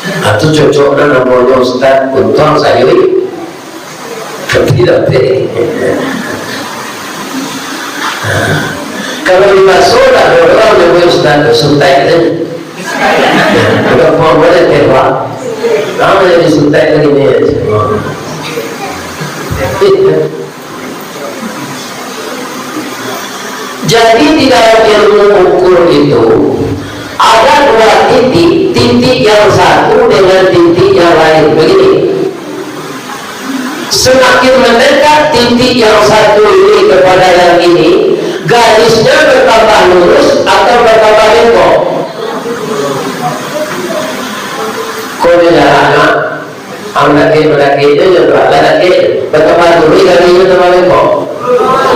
Itu cocoknya namanya ustaz untuk sayui tapi latih. Kalau di masuk ada orang yang ustaz suntai itu, bukan boleh terwak. Kamu jadi suntai lagi ni. Jadi di dalam ilmu ukur itu ada 2 titik, titik yang satu dengan titik yang lain. Begini, semakin mendekat titik yang satu ini kepada yang ini, garisnya bertambah lurus atau bertambah bengkok. Kau jalan anak-anak itu juga lelaki bertambah lurus, garisnya bertambah bengkok,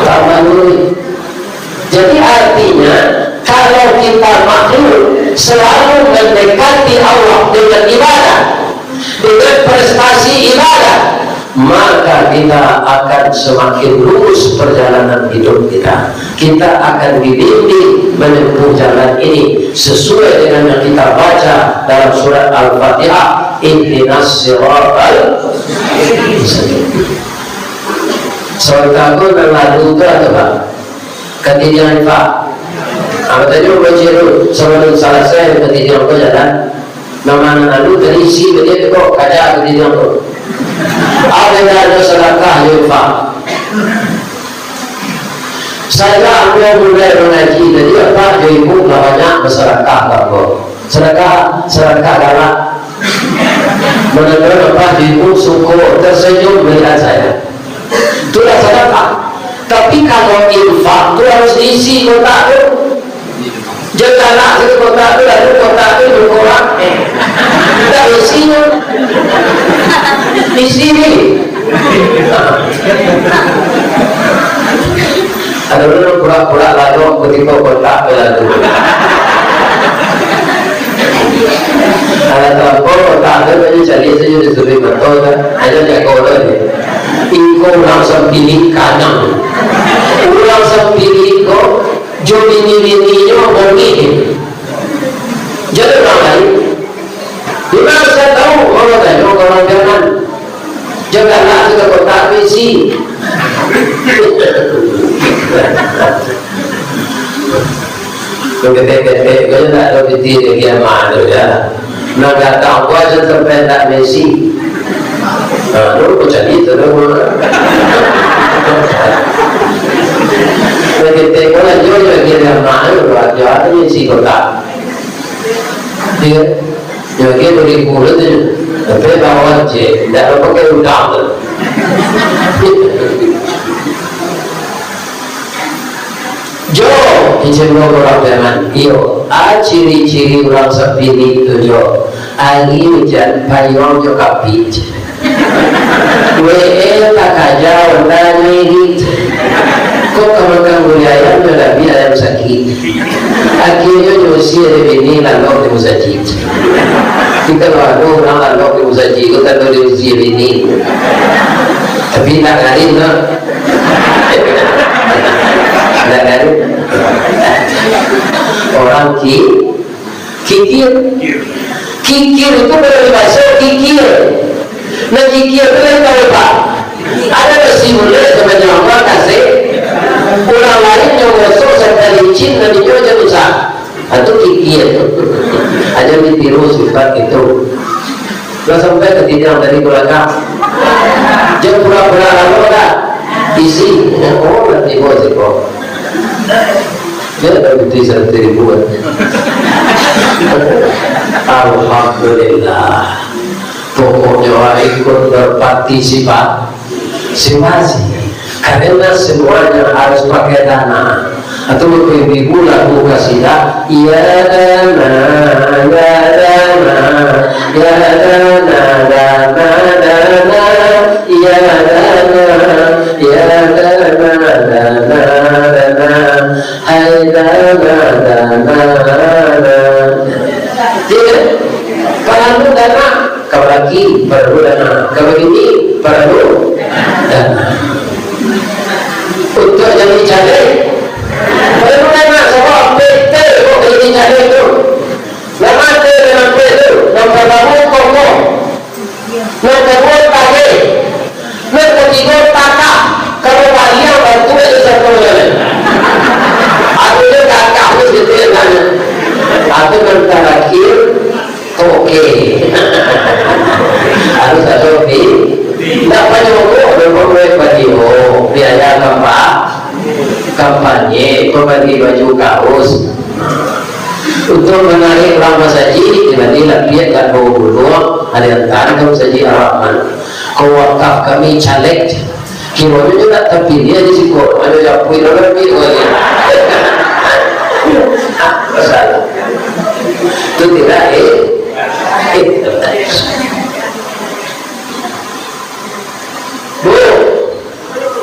tambah lurus. Jadi artinya kalau kita makhluk selalu mendekati Allah dengan ibadah, dengan prestasi ibadah, maka kita akan semakin lurus perjalanan hidup kita. Kita akan dibimbing menempuh jalan ini sesuai dengan yang kita baca dalam surat Al-Fatihah, ihdinas siratal mustaqim. Soal takut dan lalu itu atau Pak? Ketidian Pak, apa tadi baca dulu sebelum selesai ketidian kau jalan. Nama lalu dari si betul kok kaca ketidian kau. Apa yang ada sedekah ya Pak? Saya mulai mengaji jadi apa? Jadi ibu banyak bersedekah Pak. Sedekah galak. Benar-benar apa? Ibu syukur tersenyum melihat saya. Itulah sedekah. Tapi kalau infak itu harus diisi kotak itu. Janganlah ke kotak itu lalu kotak itu berkurang. Tidak isinya. Di sini. Ada dulu pura-pura lalu ketika kotak lalu. Ada tanpa kotak itu banyak cari saja di sudut mata kan. Hanya jaga orang ni. Iko langsung pilih kanan. Ulang sepilih ko jodoh ini bongi. Jadi orang lain. Dimana saya tahu orang lain orang janganlah kita kotak besi. Ketek-ketek kau tak ada beti lagi aman ya. Nak tahu aja sampai tak besi. Lalu macam itu dong. Ketek kau lah jual dia aman, jual ni si kotak. Dia jadi beri kulit je, tapi bawa je, dah pakai udang. Jo, ijazah orang zaman, iyo, ciri-ciri orang sepini itu jo, ali hujan payung jo kapi. tak aja orang ini kok kamu budaya sudah biar sakit akhirnya nyusi ada ini lalu di musajid kita lalu orang lalu di musajid kita lalu di musajid ini tapi tak ngarin no tak ngarin orang kikir itu berbahasa kikir. Nah kikir itu yang tahu pak ada kesimpulan sebenarnya apa kasih orang lain yang gosok serta licin dan itu aja susah atau kikir aja ditiru sifat itu nggak sampai ketidak dari belakang jangan pura-pura lalu ada isi oh berarti bos itu dia ada bukti 1.000 ribuan. Alhamdulillah pokoknya ikut berpartisipasi karena semuanya harus pakai dana atau lebih gula buka sila ya dana ya dana ya dana hai dana tidak perlu dana kabagi perlu dana kabagi ini perlu dana untuk jadi caleg perlu dana sebab PT kok jadi caleg itu nama itu dengan PT nama kamu koko nama kamu pagi nama ketiga taka kalau kalian bantu itu satu jalan aku itu kakak aku gitu ya nanya aku terakhir oke harus ada lebih tidak banyak berbagai baju biaya kampanye membagi baju kaos untuk menarik lama saji dibanding lihat dan bawa bulu ada yang tarik kamu saji harapan kau wakaf kami caleg kironya juga terpilih aja sih kok ada yang punya lebih masalah itu tidak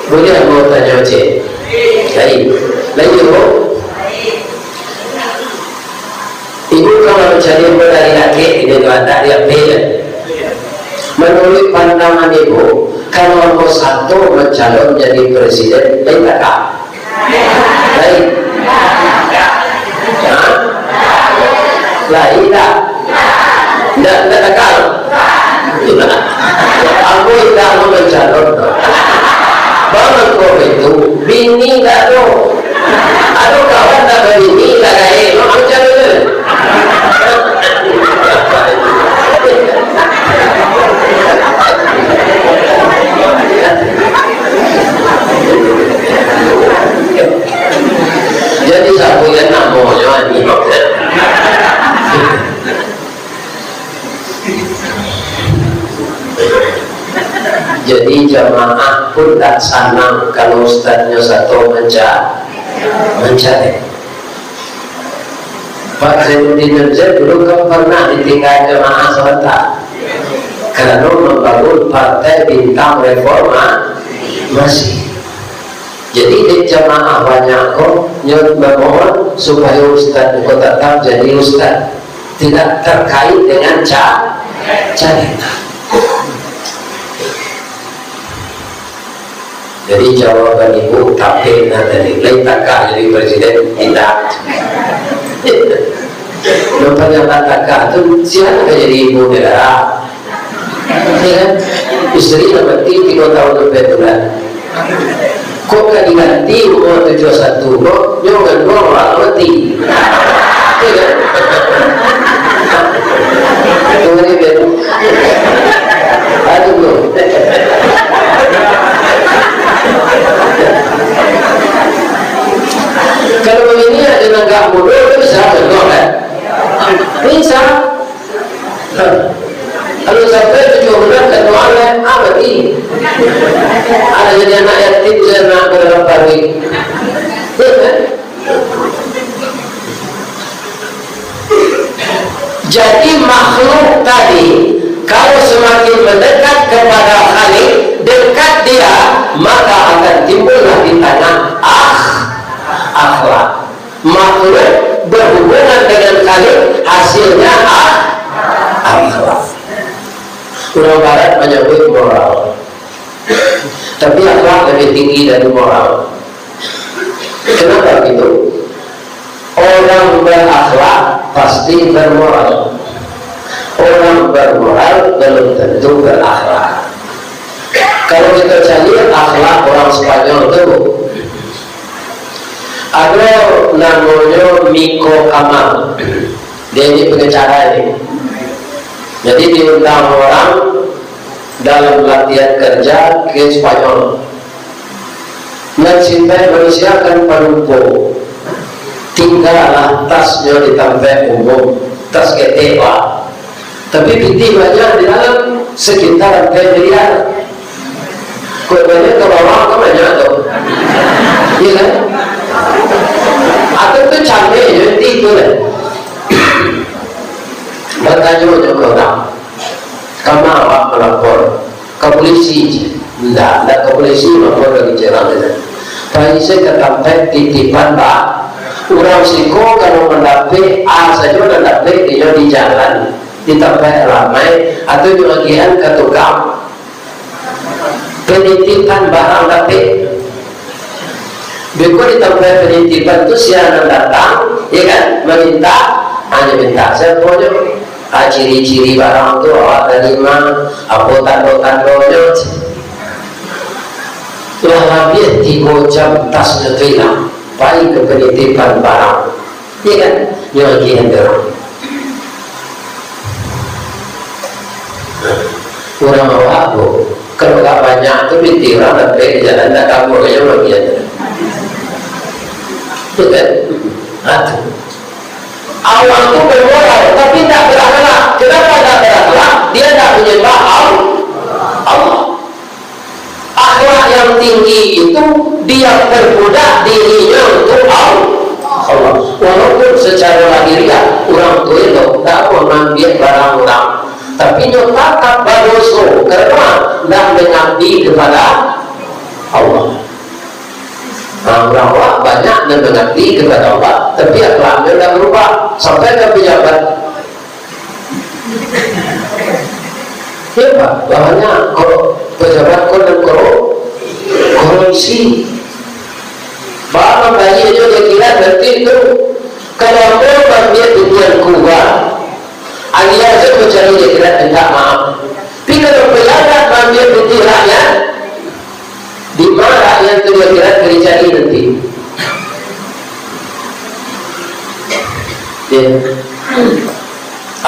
boleh mau tanya cik lain ibu kalau mencari dari laki ini ada dia beda menurut pandangan ibu kalau mau satu mencalon jadi presiden lain tak lain lain tak tidak takal aku tidak mau mencalon banget kok itu bini tak ada aduh kawan tak berbini tak kaya mau mencalon jadi sabu yang namanya ini jadi jamaah pun tak senang kalau ustaznya satu mencari Pak Zainuddin Nurjain dulu kan pernah ditinggal jamaah sebentar karena membangun partai bintang reforma masih jadi di jamaah banyak kok memohon supaya ustaz itu tetap jadi ustaz tidak terkait dengan cari. Jadi jawaban ibu tapi nanti lain takah jadi presiden tidak. Nampaknya takah itu siapa jadi ibu negara? Ya, istri mati 3 tahun lebih bulan. Kok kan diganti umur 71 kok jangan orang mati. Ya kan? Itu ini betul. Aduh. Kalau begini ada nggak mudah bisa betul kan? Bisa. Kalau sampai 7 bulan kedua abadi. Ada jadi anak yatim bisa nak berapa hari? Jadi makhluk tadi kalau semakin mendekat kepada Khalik dia, maka akan timbullah di tanah akhlak. Makhluk berhubungan dengan Khalik, hasilnya akhlak. Orang Barat menyebut moral, tapi akhlak lebih tinggi dari moral. Kenapa gitu? Orang berakhlak pasti bermoral. Orang bermoral belum tentu berakhlak. Kalau kita cari akhlak orang Spanyol itu, ada namanya Miko Kamal. Dia ini pengacara ini. Jadi diundang orang dalam latihan kerja ke Spanyol. Mencintai manusia kan penumpuk. Tinggallah tasnya di tempat umum, tas ketewa. Tapi binti banyak di dalam sekitar 4 miliar. Kue banyak ke bawah ke banyak tuh, iya kan? Atau tuh cantik jadi itu lah. Bertanya ke orang, kamu awak melapor ke polisi? Tidak ke polisi, melapor lagi jalan aja. Tadi saya ke tempat titipan pak. Orang siko kalau mendapat saja mendapat dia di jalan di tempat ramai atau di bagian ke tukang penitipan barang dapat. Beko di tempat penitipan itu siapa datang, ya kan, meminta, hanya minta saya punya ciri-ciri barang itu awak terima, apa tanda-tandanya. Lah habis 3 jam tasnya hilang. Baik ke penitipan barang, ya kan? Yang lagi hendak orang awak bu, kalau tak banyak tu bintiran tapi jalan tak kamu yang lagi hendak, tu kan? Aduh, awak tu bermoral tapi tak berakhlak. Kenapa tak berakhlak? Dia tak menyembah Allah. Akhlak yang tinggi itu dia perbudak dirinya untuk Allah. Walaupun secara lahiriah orang tua itu tak mengambil barang orang, tapi dia tetap berdosa karena tidak mengabdi kepada Allah. Orang banyak yang mengabdi kepada Allah, tapi akhlaknya tidak berubah sampai ke pejabat. Ya Pak, banyak kalau pejabat dan korupsi. Bapak bayi itu dia kira berarti itu kalau orang dia tujuan kuat, alias itu mencari dia kira minta maaf. Tapi kalau pejabat dia tujuan rakyat, di mana rakyat itu dia kira kerjaan nanti. Ya.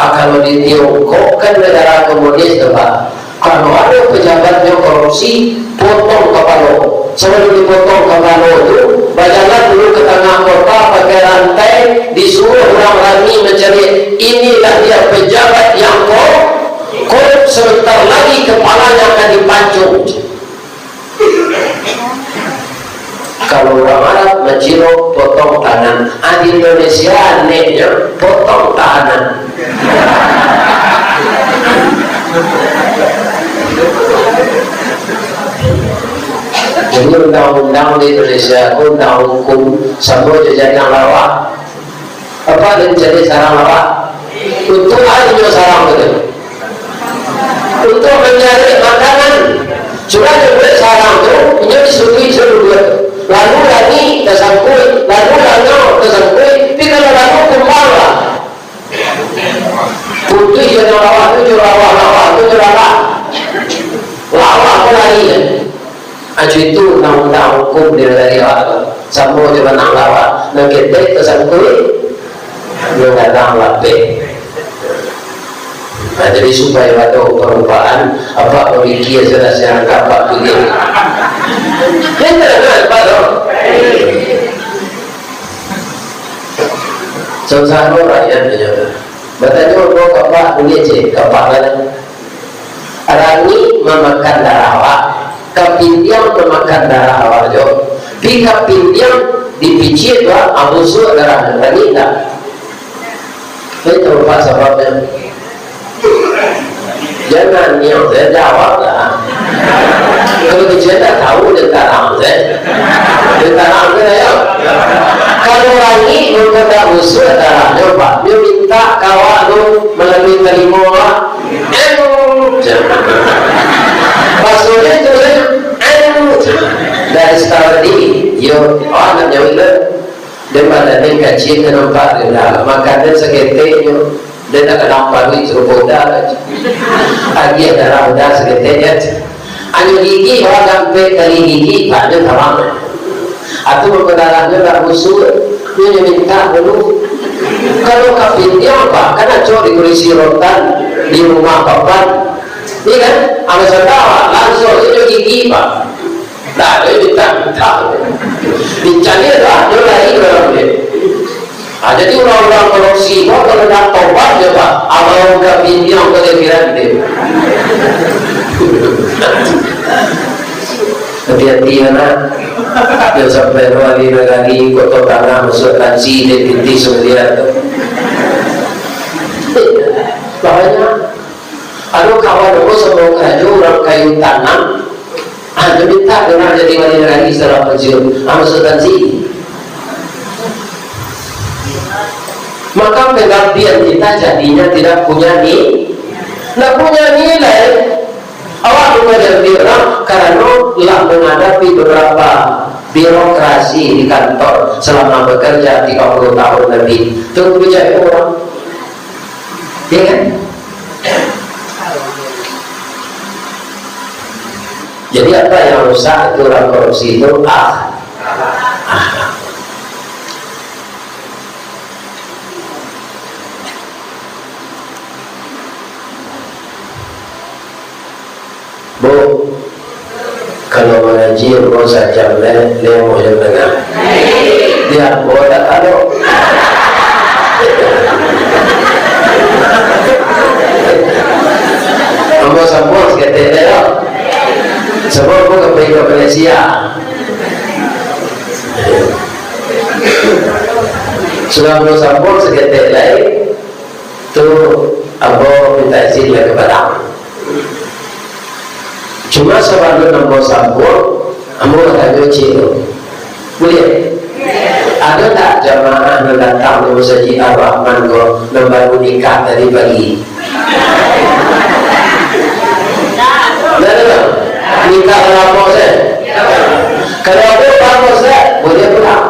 Kalau di Tiongkok kan negara komunis Pak. Kalau ada pejabatnya korupsi, potong kepala. Sebelum dipotong kepala itu, berjalan dulu ke tengah kota pakai rantai, disuruh orang lagi mencari. Inilah dia pejabat yang korup. Sebentar lagi kepalanya akan dipancung. Kalau orang Arab menciro potong tangan, di Indonesia anehnya potong tangan. Jadi undang-undang di Indonesia, undang hukum semua jadi yang lawak. Apa yang jadi sarang lawak? Untuk aja sarang betul. Untuk mencari makanan, sudah juga sarang tu, ini disuruhi seluruh. Lalu lagi tersangkut, lalu tersangkut. Tapi kalau lalu kembali lah. Putih jadi lawak tu, lawak tu lawak. Lawak apa lagi kan? Itu undang-undang hukum dari awal. Semua cuma nak lawak, nak ketek tersangkut, dia datang lapik. Nah, jadi supaya ada perubahan apa pemikir sedasar apa begini. Kita nak pada. Sensara rakyat saja. Bertanya orang kapal boleh je kapal kan? Arani memakan darah awak, kapindiam memakan darah awak jo. Pi kapindiam dipicit wa abusu darah arani tak. Itu apa sebabnya? Jangan yang saya jawab lah. Kalau dijenda tahu dia tarang ya. Kalau lagi berkata usul tarangnya pak, dia minta kawan lu melalui terima maksudnya itu dari setara ini yo anaknya itu dia pada dia gaji ke nampak dia makannya seketik yo dia tak nampak duit suruh boda lagi ada rauda seketiknya hanya gigi orang sampai kali gigi tak ada terang atau berkenalannya tak musuh dia minta dulu kalau kafir dia apa karena cowok dikurisi rotan di rumah papan ini kan alasan tawa langsung itu gigi pak tak ada minta bicaranya tak ada lagi orang dia jadi orang-orang korupsi kalau nak tobat dia pak awal kafir dia orang kira dia hati-hati anak dia sampai wali lagi kotor tanah masuk tansi dia binti semua bahaya ada kawan aku sebelum kerja orang kayu tanam ada minta orang jadi wali lagi setelah pensiun masuk tansi maka pengabdian kita jadinya tidak punya nilai awak mengajar orang karena telah menghadapi beberapa birokrasi di kantor selama bekerja 30 tahun lebih terus menjadi orang ya kan jadi apa yang rusak itu orang korupsi itu Bu, kalau mengaji mau saja mau yang dengar dia boleh tak ada nombor sambung sekitar dia sebab aku kembali ke Malaysia sudah nombor sambung sekitar lain tu Abu minta izin kepada cuma sebab nombor sambung kamu akan cuci itu boleh ada tak jamaah yang datang di Masjid Ar-Rahman kau membaru nikah dari pagi ada nikah berapa saya kalau ada berapa saya boleh pulang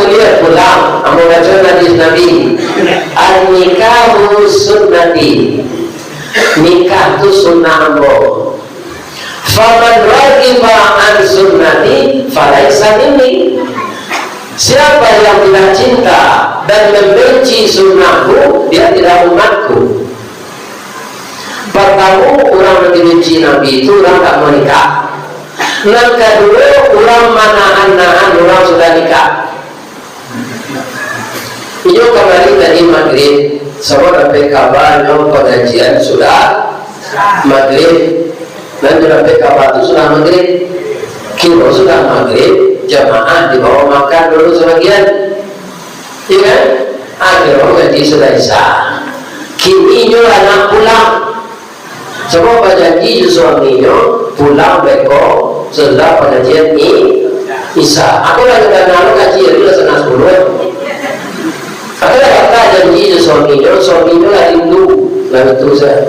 boleh pulang amu baca hadis Nabi an-nikahu sunnati nikah itu sunnah ambo faman ragiba an sunnati falaisa minni siapa yang tidak cinta dan membenci sunnahku dia tidak umatku pertama orang yang benci Nabi itu orang tak menikah yang kedua orang manahan-nahan orang sudah nikah itu kembali tadi maghrib semua dapat kabar yang pengajian sudah maghrib dan dapat kabar itu sudah maghrib kira sudah maghrib jamaah dibawa makan dulu sebagian ya kan akhirnya ngaji sudah isya kini nyo anak pulang semua berjanji suaminya pulang beko setelah pengajian ini isya aku lagi kenal kajian dulu setengah 10 ada kata janji suaminya lagi rindu lalu itu saya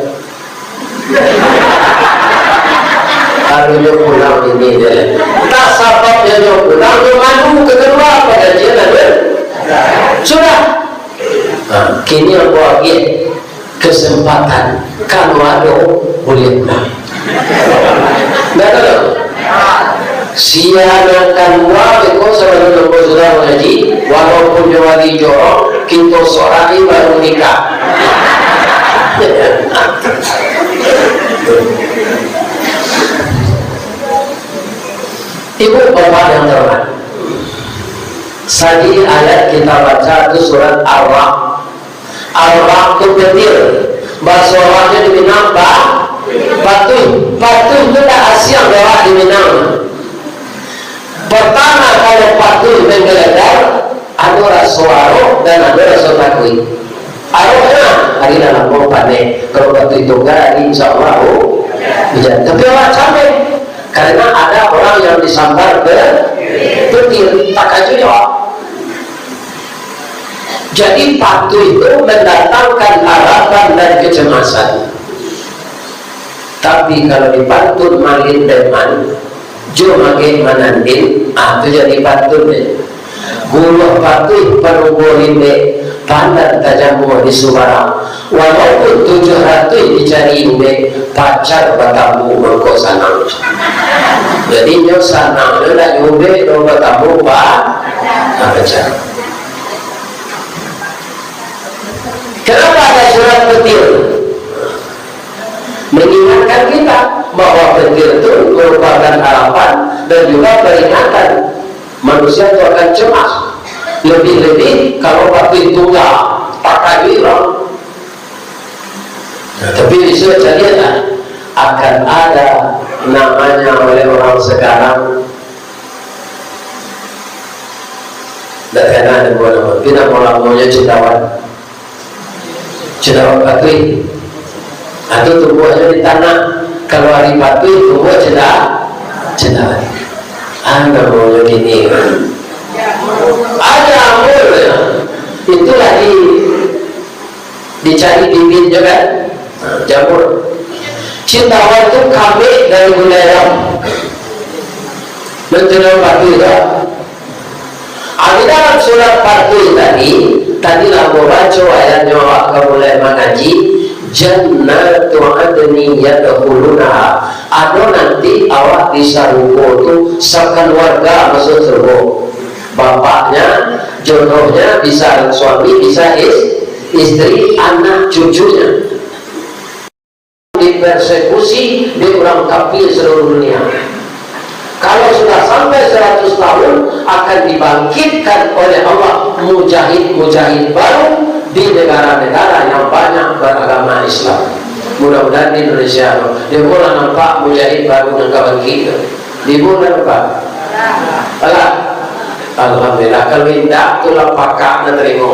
harusnya pulang ini deh tak sababnya dia pulang dia madu kedua pengajian ada sudah kini aku lagi kesempatan kalau ada boleh pulang tidak ada sianakan wabeko sama nombor sudah mengaji walaupun dia lagi jorok kita seorang ini baru nikah ibu bapak yang terhormat tadi ayat kita baca itu surat Ar-Ra'd itu detil bahasa orangnya di Minang patuh itu tak asyik bawa di Minang pertama kalau patuh menggelegar ada rasuaro dan ada rasa kui arwahnya hari dalam mau panen kalau batu itu enggak insya Allah bisa. Tapi orang capek karena ada orang yang disambar petir tak aja jawab. Jadi batu itu mendatangkan harapan dan kecemasan. Tapi kalau dipantun malin deman jo mage manandin itu jadi pantun deh. Guluh patuh penunggulimbe pandan tajamu di Subarang walaupun 700 dicari inde pacar batamu mengko sanang. Jadi nyo sanang nyo dah nyube do batamu pacar. Kenapa ada surat petir? Mengingatkan kita bahwa petir itu merupakan harapan dan juga peringatan. Manusia itu akan cemas. Lebih-lebih kalau batu itu enggak pakai bilang. Tapi bisa lihat akan ada namanya oleh orang sekarang. Dan karena ada buah tidak mau-maunya cendawan batu. Atau tumbuhnya di tanah. Kalau hari batu tumbuh cendawan. Anda mau gini ada amul itulah dicari bibit juga jamur. Cendawan itu kami dari wilayah menjelang batu itu. Ada dalam surat batu tadi lah mau baca ayatnya kamu mulai mengaji jannatu adni yadkhulunaha. Ada nanti awak di saruko itu sekeluarga masuk surga. Bapaknya, jodohnya bisa suami, bisa istri, anak, cucunya. Dipersekusi di orang kafir seluruh dunia. Kalau sudah sampai 100 tahun akan dibangkitkan oleh Allah mujahid-mujahid baru di negara-negara yang banyak beragama Islam. Mudah-mudahan di Indonesia dia mulai nampak mujahid baru yang kawan kita di bulan apa? Alhamdulillah. Kalau tidak tulah pakak dan terima.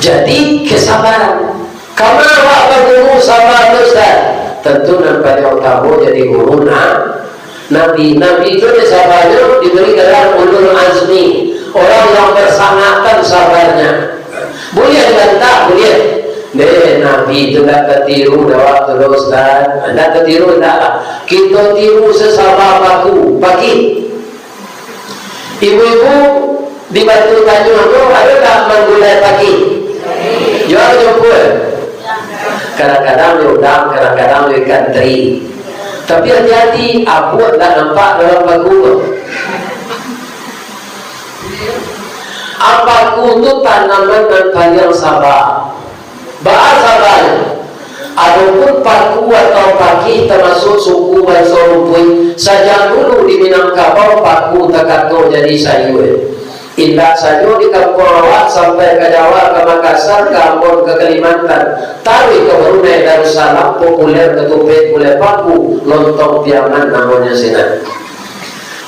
Jadi kesabaran. Kamu awak berguru sabar Ustaz. Tentu nampaknya kamu jadi guru Nabi itu sabarnya diberi gelar ulul azmi, orang yang bersangatan sabarnya. Boleh dibantah, boleh. Nabi itu tak tertiru dah waktu Ustaz. Anda tertiru tak? Kita tiru sesama baku pagi. Ibu-ibu di Batu Tanjung itu ada tak menggulai pagi? Jual jemput. Kadang-kadang udang, kadang-kadang ikan teri. Tapi hati-hati, abut tak nampak dalam baku. Apaku itu tanaman dan panjang sabar. Bahasa sabar. Adapun paku atau pagi termasuk suku bangsa rumput. Saja dulu di Minangkabau paku terkatung jadi sayur. Indah saja di kampung awak sampai ke Jawa, ke Makassar, ke Ambon, ke Kalimantan, tarik ke Brunei Darussalam, populer ketupet boleh paku, lontong piaman namanya sinar.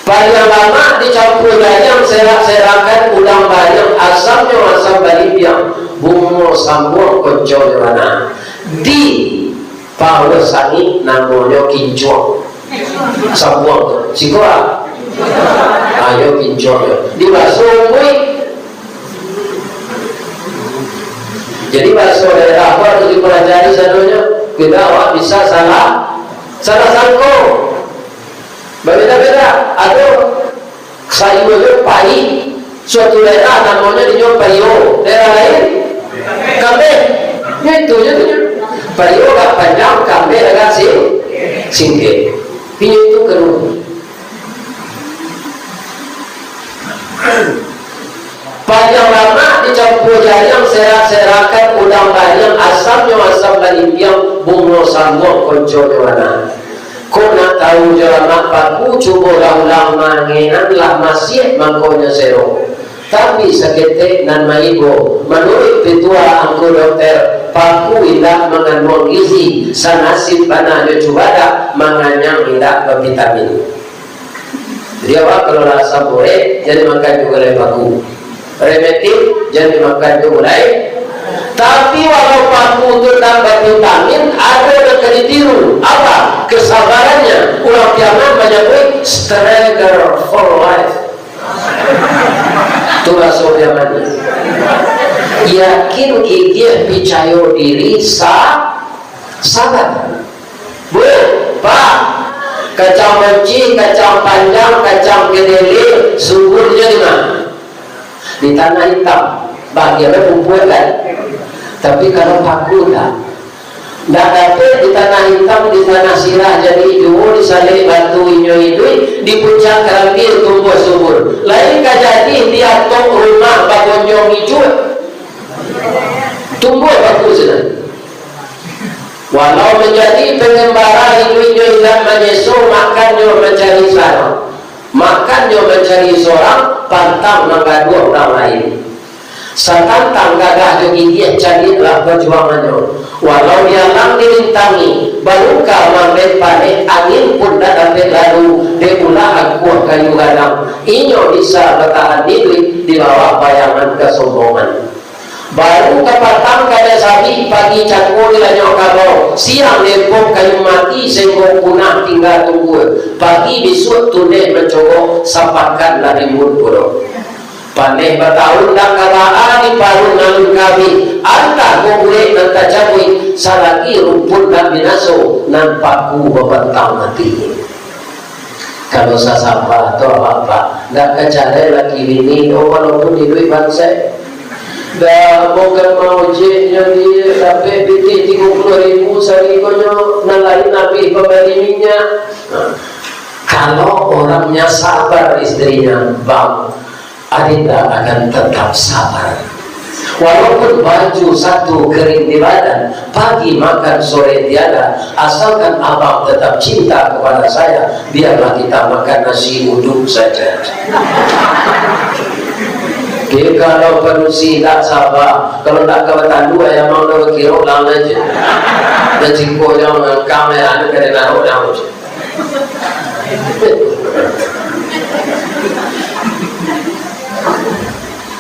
Banyak lama dicampur ayam, serak-serakan, udang bayam, asamnya asam balibiang, bungo sambung koncol di mana. Di Power Sangi namanya kincong, sambung, sikoa. Ayo kincong di bakso mui. Jadi bakso daerah apa itu dipelajari sadonya kita awak bisa salah sangko berbeda-beda. Ada sayur pai suatu daerah namanya dinyo payo, daerah lain kambing. Itu payo gak panjang, kambing agak singkir. Pinyo itu keruh. Panjang lama dicampur ayam, serak-serakan, udang bayam, asamnya asam balibiang, bungo sambung konco di mana. Kau nak tahu jalan paku, cuba ulang-ulang manginan lah masih mangkonya sero. tapi seketik nan maibo menurut petua angku dokter paku indah mengandung gizi sanasib bana jubada menganyang indah vitamin. Jadi apa kalau rasa boleh jadi makan juga oleh paku, remetif jadi makan juga oleh. Tapi walau paku itu tambah vitamin ada yang ditiru apa kesabarannya ulang kiamat banyak struggle for life. Itulah sobiamannya. Yakin dia percaya diri sabar. Boleh, Pak. Kacang mochi, kacang panjang, kacang kedele, suburnya di mana? Di tanah hitam. Bagiannya kumpul kan. Tapi kalau paku tak dapat di tanah hitam, di tanah sirah jadi hijau, di salib batu hijau-hijau, di puncak kerambil tumbuh subur. Lain kajati dia tok rumah bagonjong hijau, tumbuh bagus sana. Walau menjadi pengembara hijau-hijau tidak menyesu, makannya mencari sarang, makannya mencari seorang, pantang mengadu orang lain. Satantang gagah jogi dia carilah perjuangannya. Walau dia lang dirintangi, barukah mambet panik angin pun tak dapat lalu. Debulah aku kayu gadang, inyo bisa bertahan diri di bawah bayangan kesombongan. Baru kepatang kada sabi pagi cakul lanyo kabau, siang lepok kayu mati sengkong punah tinggal tunggu. Pagi besok tunde mencogok sapakan lari puro. Pandai bertahun dah kataan di palung nalun kami anta gomulek dan tajabui salaki rumput dan binaso nan paku bebentang mati. Kalau saya sampah atau apa-apa dah kecari lagi ini walaupun di duit bangsa dah bukan mau jenya dia tapi biti 30.000 sehari konyo nan lain nabi pembeli minyak. Kalau orangnya sabar istrinya bang Adinda akan tetap sabar. Walaupun baju satu kering di badan, pagi makan sore tiada, asalkan abang tetap cinta kepada saya, biarlah kita makan nasi uduk saja. Dia kalau penusi tak sabar, kalau tak kawan dua yang mau nak kira lang aja. Dan jiko yang kami anu kena naruh naruh.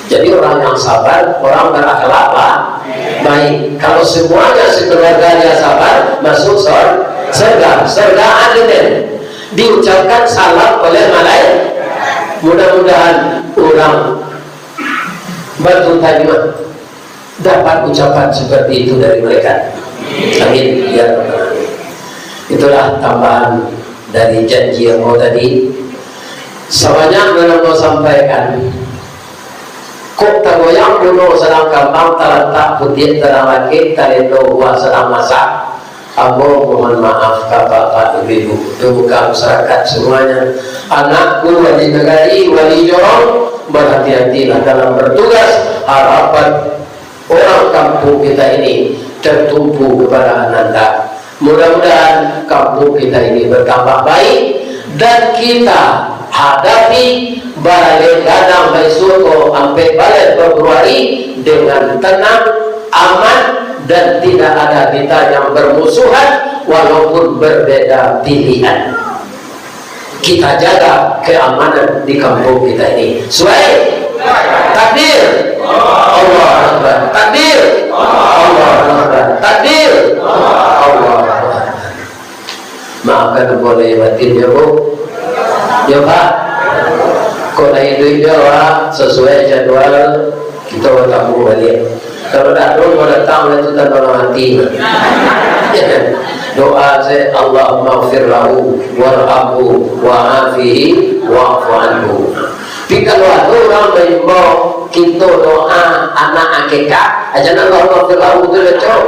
Jadi orang yang sabar, orang berakhlak baik. Kalau semuanya sekeluarganya sabar, masuk surga. Surga adil. Diucapkan salam oleh malaikat. Mudah-mudahan orang batu tajam dapat ucapan seperti itu dari mereka. Amin. Ya. Itulah tambahan dari janji yang mau tadi. Semuanya belum mau sampaikan. Kok tagoyang kuno sedang kambang terletak putih terang laki talento buah sedang masak. Abo mohon maaf bapak ibu bukan masyarakat semuanya. Anakku wali negari wali jorong berhati-hatilah dalam bertugas. Harapan orang kampung kita ini tertumpu kepada Ananda. Mudah-mudahan kampung kita ini bertambah baik dan kita hadapi balai gadang Baisuto sampai balai Februari dengan tenang, aman dan tidak ada kita yang bermusuhan walaupun berbeda pilihan. Kita jaga keamanan di kampung kita ini. Suai takbir Allah Akbar, takbir Allah Akbar, takbir Allah Akbar. Maafkan boleh batin ya Bu. Ya Pak, kok naik duit Jawa sesuai jadwal kita bertamu balik. Kalau tak dulu mau datang itu tanda mati. Doa saya Allahumma ighfir lahu warhamhu wa'afihi wa'fu anhu. Tapi kalau ada orang mengimbau kita doa anak akikah, aja Allahumma ighfir lahu itu lecok.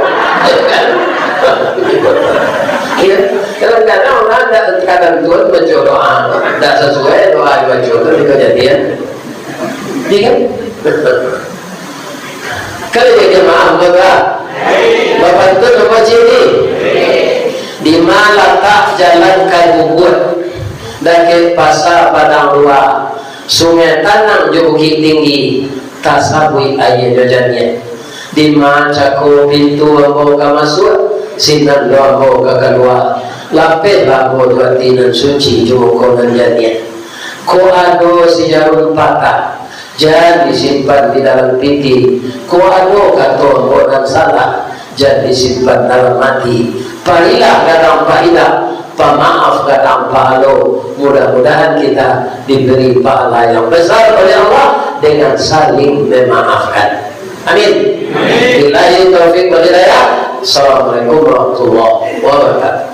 Kadang-kadang orang tak kadang Tuhan baca doa tak sesuai doa dibaca itu di kejadian. Iya kan? Kalau dia jemaah Bapak itu nama sini di mana tak jalan kayu bubur dari pasar Padang Dua Sungai Tanang jo Bukit Tinggi tasabui ayah jajannya di macako pintu ambo ka masuk sinan do ambo ka keluar lapet ambo do tinan suci jo konan jadinya ko ado si jarum patah jangan disimpan di dalam piti ko ado kato ambo dan salah jangan disimpan dalam mati parilah kadang pailah pemaaf kadang pahalo. Mudah-mudahan kita diberi pahala yang besar oleh Allah dengan saling memaafkan. Amin. Billahi taufiq wal hidayah. Assalamualaikum warahmatullahi wabarakatuh.